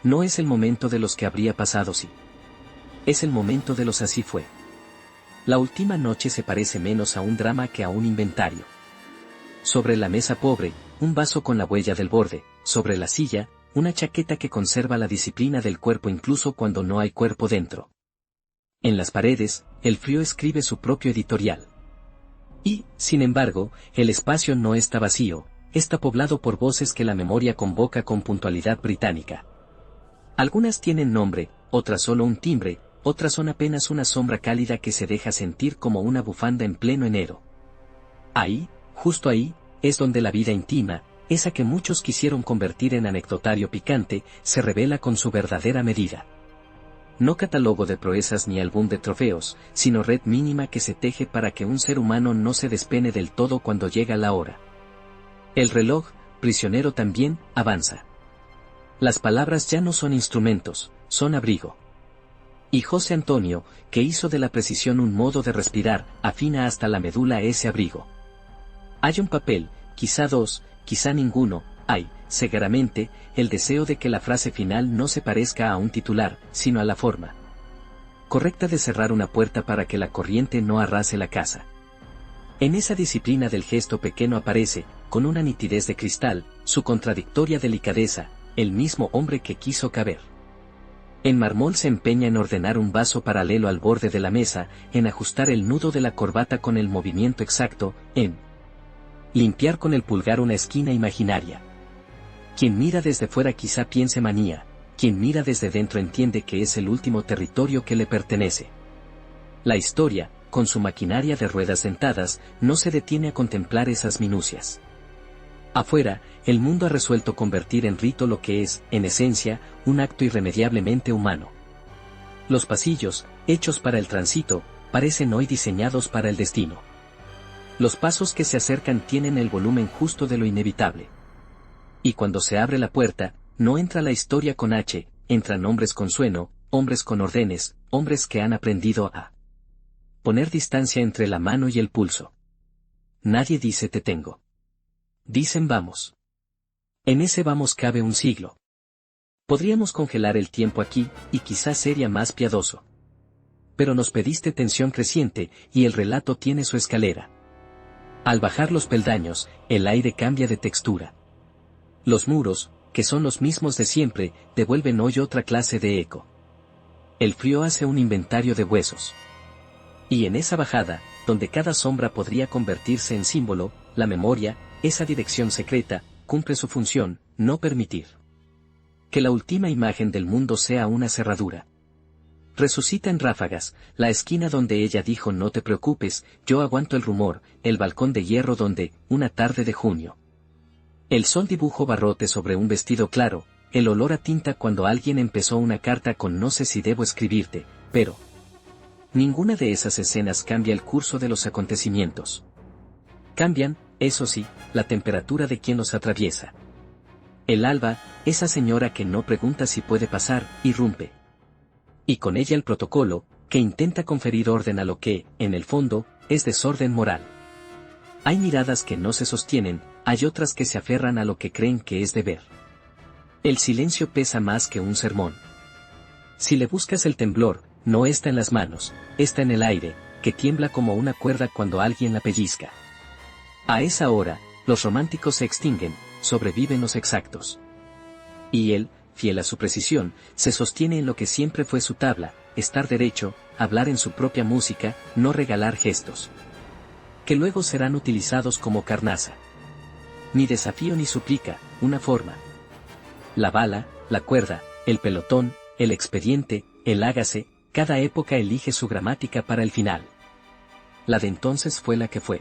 No es el momento de los que habría pasado sí. Es el momento de los así fue. La última noche se parece menos a un drama que a un inventario. Sobre la mesa pobre, un vaso con la huella del borde, sobre la silla, una chaqueta que conserva la disciplina del cuerpo incluso cuando no hay cuerpo dentro. En las paredes, el frío escribe su propio editorial. Y, sin embargo, el espacio no está vacío, está poblado por voces que la memoria convoca con puntualidad británica. Algunas tienen nombre, otras solo un timbre, otras son apenas una sombra cálida que se deja sentir como una bufanda en pleno enero. Ahí, justo ahí, es donde la vida íntima, esa que muchos quisieron convertir en anecdotario picante, se revela con su verdadera medida. No catálogo de proezas ni álbum de trofeos, sino red mínima que se teje para que un ser humano no se despene del todo cuando llega la hora. El reloj, prisionero también, avanza. Las palabras ya no son instrumentos, son abrigo. Y José Antonio, que hizo de la precisión un modo de respirar, afina hasta la médula ese abrigo. Hay un papel, quizá dos, quizá ninguno, hay, seguramente, el deseo de que la frase final no se parezca a un titular, sino a la forma correcta de cerrar una puerta para que la corriente no arrase la casa. En esa disciplina del gesto pequeño aparece, con una nitidez de cristal, su contradictoria delicadeza, el mismo hombre que quiso caber. En mármol se empeña en ordenar un vaso paralelo al borde de la mesa, en ajustar el nudo de la corbata con el movimiento exacto, en limpiar con el pulgar una esquina imaginaria. Quien mira desde fuera quizá piense manía, quien mira desde dentro entiende que es el último territorio que le pertenece. La historia, con su maquinaria de ruedas dentadas, no se detiene a contemplar esas minucias. Afuera, el mundo ha resuelto convertir en rito lo que es, en esencia, un acto irremediablemente humano. Los pasillos, hechos para el tránsito, parecen hoy diseñados para el destino. Los pasos que se acercan tienen el volumen justo de lo inevitable. Y cuando se abre la puerta, no entra la historia con H, entran hombres con sueno, hombres con órdenes, hombres que han aprendido a poner distancia entre la mano y el pulso. Nadie dice te tengo. Dicen vamos. En ese vamos cabe un siglo. Podríamos congelar el tiempo aquí, y quizás sería más piadoso. Pero nos pediste tensión creciente, y el relato tiene su escalera. Al bajar los peldaños, el aire cambia de textura. Los muros, que son los mismos de siempre, devuelven hoy otra clase de eco. El frío hace un inventario de huesos. Y en esa bajada, donde cada sombra podría convertirse en símbolo, la memoria, esa dirección secreta, cumple su función, no permitir que la última imagen del mundo sea una cerradura. Resucita en ráfagas, la esquina donde ella dijo no te preocupes, yo aguanto el rumor, el balcón de hierro donde, una tarde de junio. El sol dibujó barrote sobre un vestido claro, el olor a tinta cuando alguien empezó una carta con no sé si debo escribirte, pero ninguna de esas escenas cambia el curso de los acontecimientos. Cambian, eso sí, la temperatura de quien los atraviesa. El alba, esa señora que no pregunta si puede pasar, irrumpe. Y con ella el protocolo, que intenta conferir orden a lo que, en el fondo, es desorden moral. Hay miradas que no se sostienen, hay otras que se aferran a lo que creen que es deber. El silencio pesa más que un sermón. Si le buscas el temblor, no está en las manos, está en el aire, que tiembla como una cuerda cuando alguien la pellizca. A esa hora, los románticos se extinguen, sobreviven los exactos. Y él, fiel a su precisión, se sostiene en lo que siempre fue su tabla, estar derecho, hablar en su propia música, no regalar gestos que luego serán utilizados como carnaza. Ni desafío ni suplica, una forma. La bala, la cuerda, el pelotón, el expediente, el hágase, cada época elige su gramática para el final. La de entonces fue la que fue.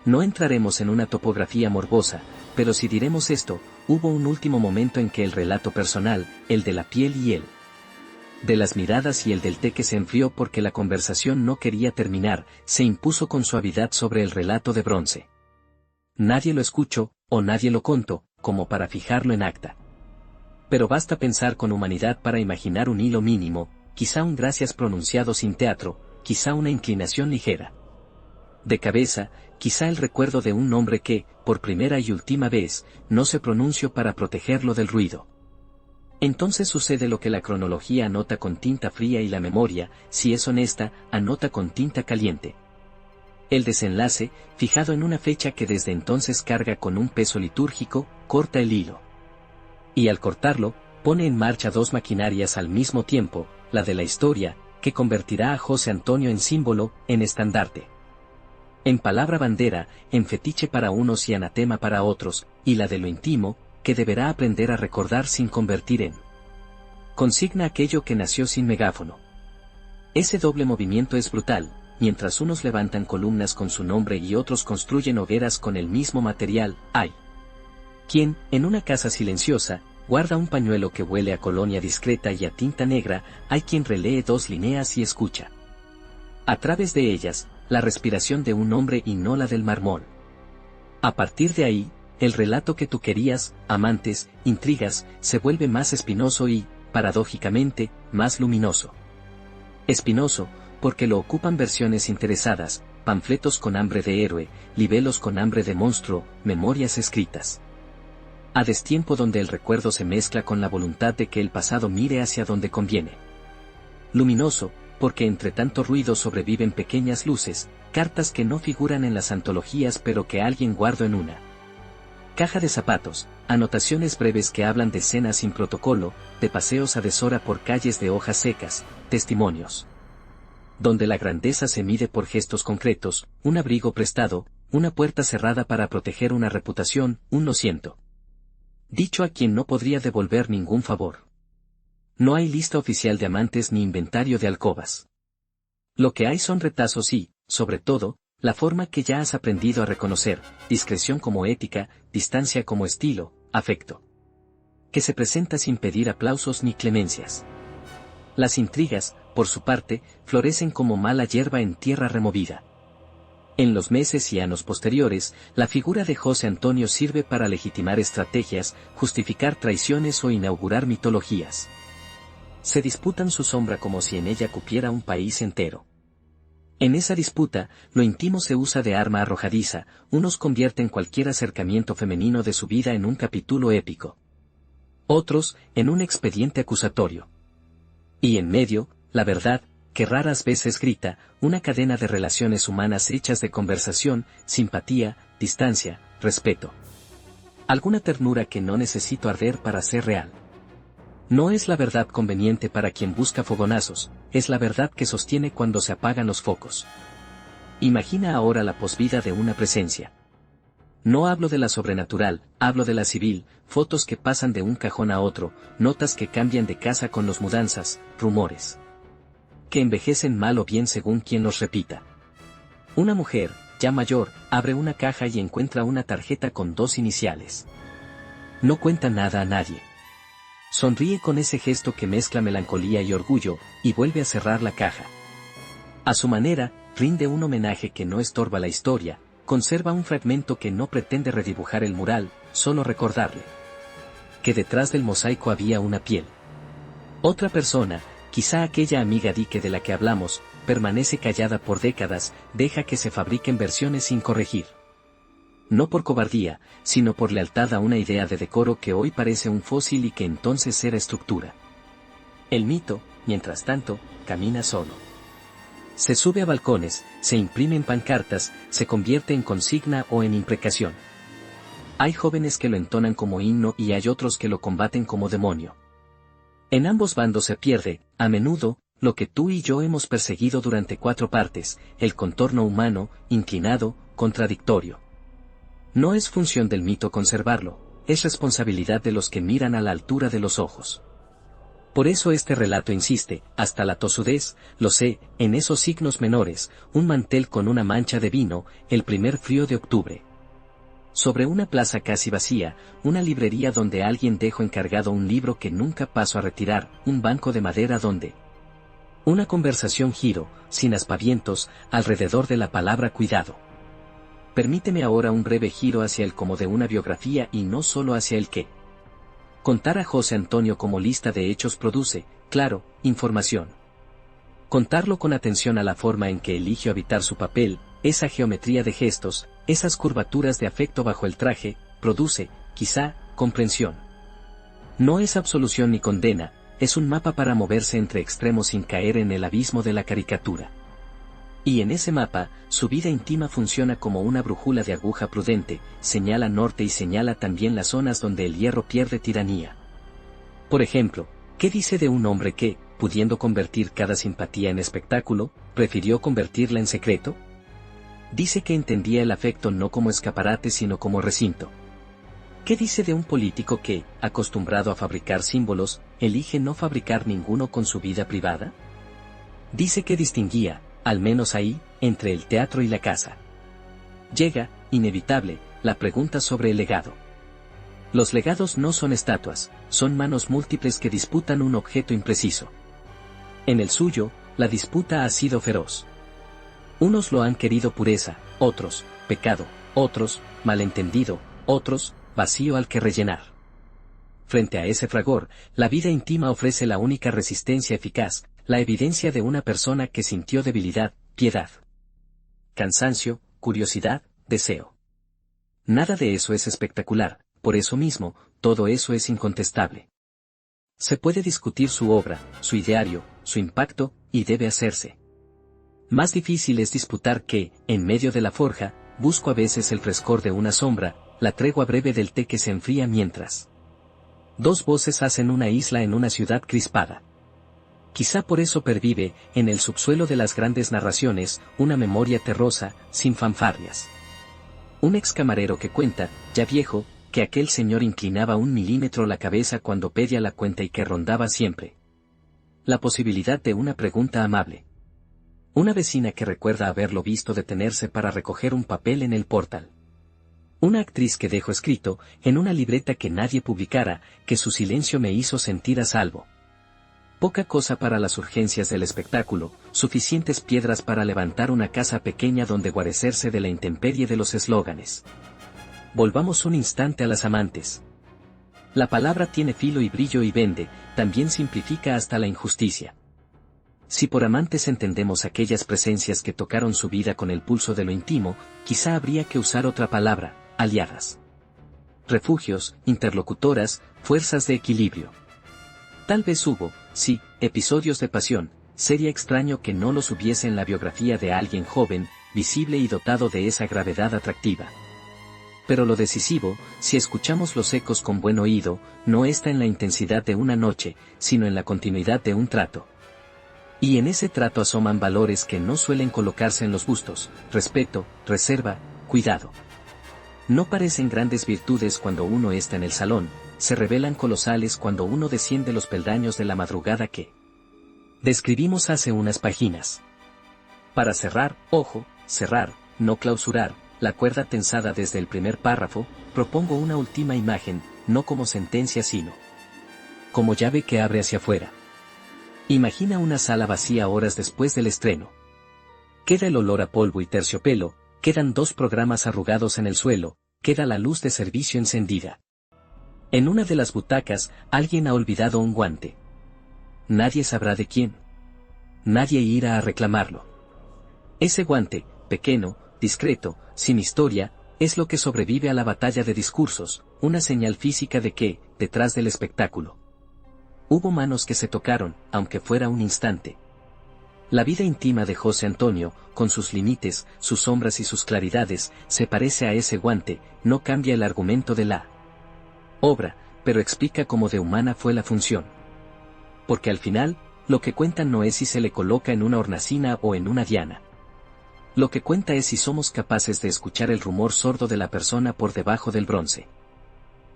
No entraremos en una topografía morbosa, pero si diremos esto, hubo un último momento en que el relato personal, el de la piel y el de las miradas y el del té que se enfrió porque la conversación no quería terminar, se impuso con suavidad sobre el relato de bronce. Nadie lo escuchó, o nadie lo contó, como para fijarlo en acta. Pero basta pensar con humanidad para imaginar un hilo mínimo, quizá un gracias pronunciado sin teatro, quizá una inclinación ligera de cabeza, quizá el recuerdo de un nombre que, por primera y última vez, no se pronunció para protegerlo del ruido. Entonces sucede lo que la cronología anota con tinta fría y la memoria, si es honesta, anota con tinta caliente. El desenlace, fijado en una fecha que desde entonces carga con un peso litúrgico, corta el hilo. Y al cortarlo, pone en marcha dos maquinarias al mismo tiempo, la de la historia, que convertirá a José Antonio en símbolo, en estandarte. En palabra bandera, en fetiche para unos y anatema para otros, y la de lo íntimo, que deberá aprender a recordar sin convertir en consigna aquello que nació sin megáfono. Ese doble movimiento es brutal, mientras unos levantan columnas con su nombre y otros construyen hogueras con el mismo material, hay quien, en una casa silenciosa, guarda un pañuelo que huele a colonia discreta y a tinta negra, hay quien relee dos líneas y escucha a través de ellas, la respiración de un hombre y no la del mármol. A partir de ahí, el relato que tú querías, amantes, intrigas, se vuelve más espinoso y, paradójicamente, más luminoso. Espinoso, porque lo ocupan versiones interesadas, panfletos con hambre de héroe, libelos con hambre de monstruo, memorias escritas a destiempo donde el recuerdo se mezcla con la voluntad de que el pasado mire hacia donde conviene. Luminoso, porque entre tanto ruido sobreviven pequeñas luces, cartas que no figuran en las antologías pero que alguien guardó en una caja de zapatos, anotaciones breves que hablan de cenas sin protocolo, de paseos a deshora por calles de hojas secas, testimonios donde la grandeza se mide por gestos concretos, un abrigo prestado, una puerta cerrada para proteger una reputación, un lo siento dicho a quien no podría devolver ningún favor. No hay lista oficial de amantes ni inventario de alcobas. Lo que hay son retazos y, sobre todo, la forma que ya has aprendido a reconocer, discreción como ética, distancia como estilo, afecto. Que se presenta sin pedir aplausos ni clemencias. Las intrigas, por su parte, florecen como mala hierba en tierra removida. En los meses y años posteriores, la figura de José Antonio sirve para legitimar estrategias, justificar traiciones o inaugurar mitologías. Se disputan su sombra como si en ella cupiera un país entero. En esa disputa, lo íntimo se usa de arma arrojadiza, unos convierten cualquier acercamiento femenino de su vida en un capítulo épico. Otros, en un expediente acusatorio. Y en medio, la verdad, que raras veces grita, una cadena de relaciones humanas hechas de conversación, simpatía, distancia, respeto. Alguna ternura que no necesito arder para ser real. No es la verdad conveniente para quien busca fogonazos, es la verdad que sostiene cuando se apagan los focos. Imagina ahora la posvida de una presencia. No hablo de la sobrenatural, hablo de la civil, fotos que pasan de un cajón a otro, notas que cambian de casa con los mudanzas, rumores que envejecen mal o bien según quien los repita. Una mujer, ya mayor, abre una caja y encuentra una tarjeta con 2 iniciales. No cuenta nada a nadie. Sonríe con ese gesto que mezcla melancolía y orgullo, y vuelve a cerrar la caja. A su manera, rinde un homenaje que no estorba la historia, conserva un fragmento que no pretende redibujar el mural, solo recordarle que detrás del mosaico había una piel. Otra persona, quizá aquella amiga dique de la que hablamos, permanece callada por décadas, deja que se fabriquen versiones sin corregir. No por cobardía, sino por lealtad a una idea de decoro que hoy parece un fósil y que entonces era estructura. El mito, mientras tanto, camina solo. Se sube a balcones, se imprime en pancartas, se convierte en consigna o en imprecación. Hay jóvenes que lo entonan como himno y hay otros que lo combaten como demonio. En ambos bandos se pierde, a menudo, lo que tú y yo hemos perseguido durante 4 partes, el contorno humano, inclinado, contradictorio. No es función del mito conservarlo, es responsabilidad de los que miran a la altura de los ojos. Por eso este relato insiste, hasta la tosudez, lo sé, en esos signos menores, un mantel con una mancha de vino, el primer frío de octubre. Sobre una plaza casi vacía, una librería donde alguien dejó encargado un libro que nunca pasó a retirar, un banco de madera donde una conversación giro, sin aspavientos, alrededor de la palabra cuidado. Permíteme ahora un breve giro hacia el cómo de una biografía y no solo hacia el qué. Contar a José Antonio como lista de hechos produce, claro, información. Contarlo con atención a la forma en que eligió habitar su papel, esa geometría de gestos, esas curvaturas de afecto bajo el traje, produce, quizá, comprensión. No es absolución ni condena, es un mapa para moverse entre extremos sin caer en el abismo de la caricatura. Y en ese mapa, su vida íntima funciona como una brújula de aguja prudente, señala norte y señala también las zonas donde el hierro pierde tiranía. Por ejemplo, ¿qué dice de un hombre que, pudiendo convertir cada simpatía en espectáculo, prefirió convertirla en secreto? Dice que entendía el afecto no como escaparate sino como recinto. ¿Qué dice de un político que, acostumbrado a fabricar símbolos, elige no fabricar ninguno con su vida privada? Dice que distinguía, al menos ahí, entre el teatro y la casa. Llega, inevitable, la pregunta sobre el legado. Los legados no son estatuas, son manos múltiples que disputan un objeto impreciso. En el suyo, la disputa ha sido feroz. Unos lo han querido pureza, otros, pecado, otros, malentendido, otros, vacío al que rellenar. Frente a ese fragor, la vida íntima ofrece la única resistencia eficaz, la evidencia de una persona que sintió debilidad, piedad, cansancio, curiosidad, deseo. Nada de eso es espectacular, por eso mismo, todo eso es incontestable. Se puede discutir su obra, su ideario, su impacto, y debe hacerse. Más difícil es disputar que, en medio de la forja, busco a veces el frescor de una sombra, la tregua breve del té que se enfría mientras dos voces hacen una isla en una ciudad crispada. Quizá por eso pervive, en el subsuelo de las grandes narraciones, una memoria terrosa, sin fanfarrias. Un ex camarero que cuenta, ya viejo, que aquel señor inclinaba 1 milímetro la cabeza cuando pedía la cuenta y que rondaba siempre la posibilidad de una pregunta amable. Una vecina que recuerda haberlo visto detenerse para recoger un papel en el portal. Una actriz que dejó escrito, en una libreta que nadie publicara, que su silencio me hizo sentir a salvo. Poca cosa para las urgencias del espectáculo, suficientes piedras para levantar una casa pequeña donde guarecerse de la intemperie de los eslóganes. Volvamos un instante a las amantes. La palabra tiene filo y brillo y vende, también simplifica hasta la injusticia. Si por amantes entendemos aquellas presencias que tocaron su vida con el pulso de lo íntimo, quizá habría que usar otra palabra, aliadas. Refugios, interlocutoras, fuerzas de equilibrio. Tal vez hubo, sí, episodios de pasión, sería extraño que no los hubiese en la biografía de alguien joven, visible y dotado de esa gravedad atractiva. Pero lo decisivo, si escuchamos los ecos con buen oído, no está en la intensidad de una noche, sino en la continuidad de un trato. Y en ese trato asoman valores que no suelen colocarse en los gustos: respeto, reserva, cuidado. No parecen grandes virtudes cuando uno está en el salón, se revelan colosales cuando uno desciende los peldaños de la madrugada que describimos hace unas páginas. Para cerrar, ojo, cerrar, no clausurar, la cuerda tensada desde el primer párrafo, propongo una última imagen, no como sentencia sino como llave que abre hacia afuera. Imagina una sala vacía horas después del estreno. Queda el olor a polvo y terciopelo, quedan 2 programas arrugados en el suelo, queda la luz de servicio encendida. En una de las butacas, alguien ha olvidado un guante. Nadie sabrá de quién. Nadie irá a reclamarlo. Ese guante, pequeño, discreto, sin historia, es lo que sobrevive a la batalla de discursos, una señal física de que, detrás del espectáculo, hubo manos que se tocaron, aunque fuera un instante. La vida íntima de José Antonio, con sus límites, sus sombras y sus claridades, se parece a ese guante, no cambia el argumento de la obra, pero explica cómo de humana fue la función. Porque al final, lo que cuenta no es si se le coloca en una hornacina o en una diana. Lo que cuenta es si somos capaces de escuchar el rumor sordo de la persona por debajo del bronce.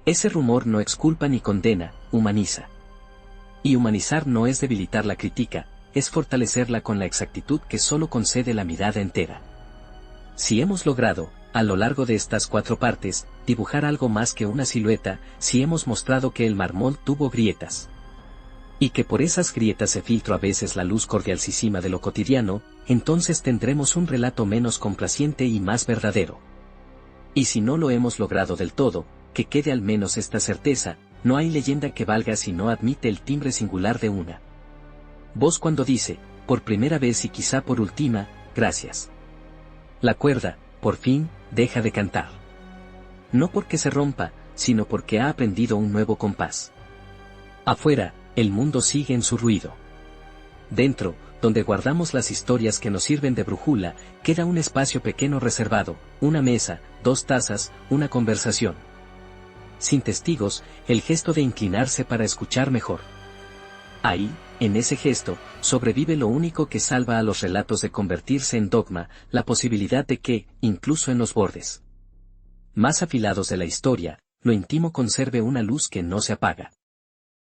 Ese rumor no exculpa ni condena, humaniza. Y humanizar no es debilitar la crítica, es fortalecerla con la exactitud que solo concede la mirada entera. Si hemos logrado, a lo largo de estas 4 partes, dibujar algo más que una silueta, si hemos mostrado que el mármol tuvo grietas, y que por esas grietas se filtró a veces la luz cordialísima de lo cotidiano, entonces tendremos un relato menos complaciente y más verdadero. Y si no lo hemos logrado del todo, que quede al menos esta certeza: no hay leyenda que valga si no admite el timbre singular de una voz cuando dice, por primera vez y quizá por última, gracias. La cuerda, por fin, deja de cantar. No porque se rompa, sino porque ha aprendido un nuevo compás. Afuera, el mundo sigue en su ruido. Dentro, donde guardamos las historias que nos sirven de brújula, queda un espacio pequeño reservado, una mesa, 2 tazas, una conversación. Sin testigos, el gesto de inclinarse para escuchar mejor. Ahí, en ese gesto, sobrevive lo único que salva a los relatos de convertirse en dogma, la posibilidad de que, incluso en los bordes más afilados de la historia, lo íntimo conserve una luz que no se apaga.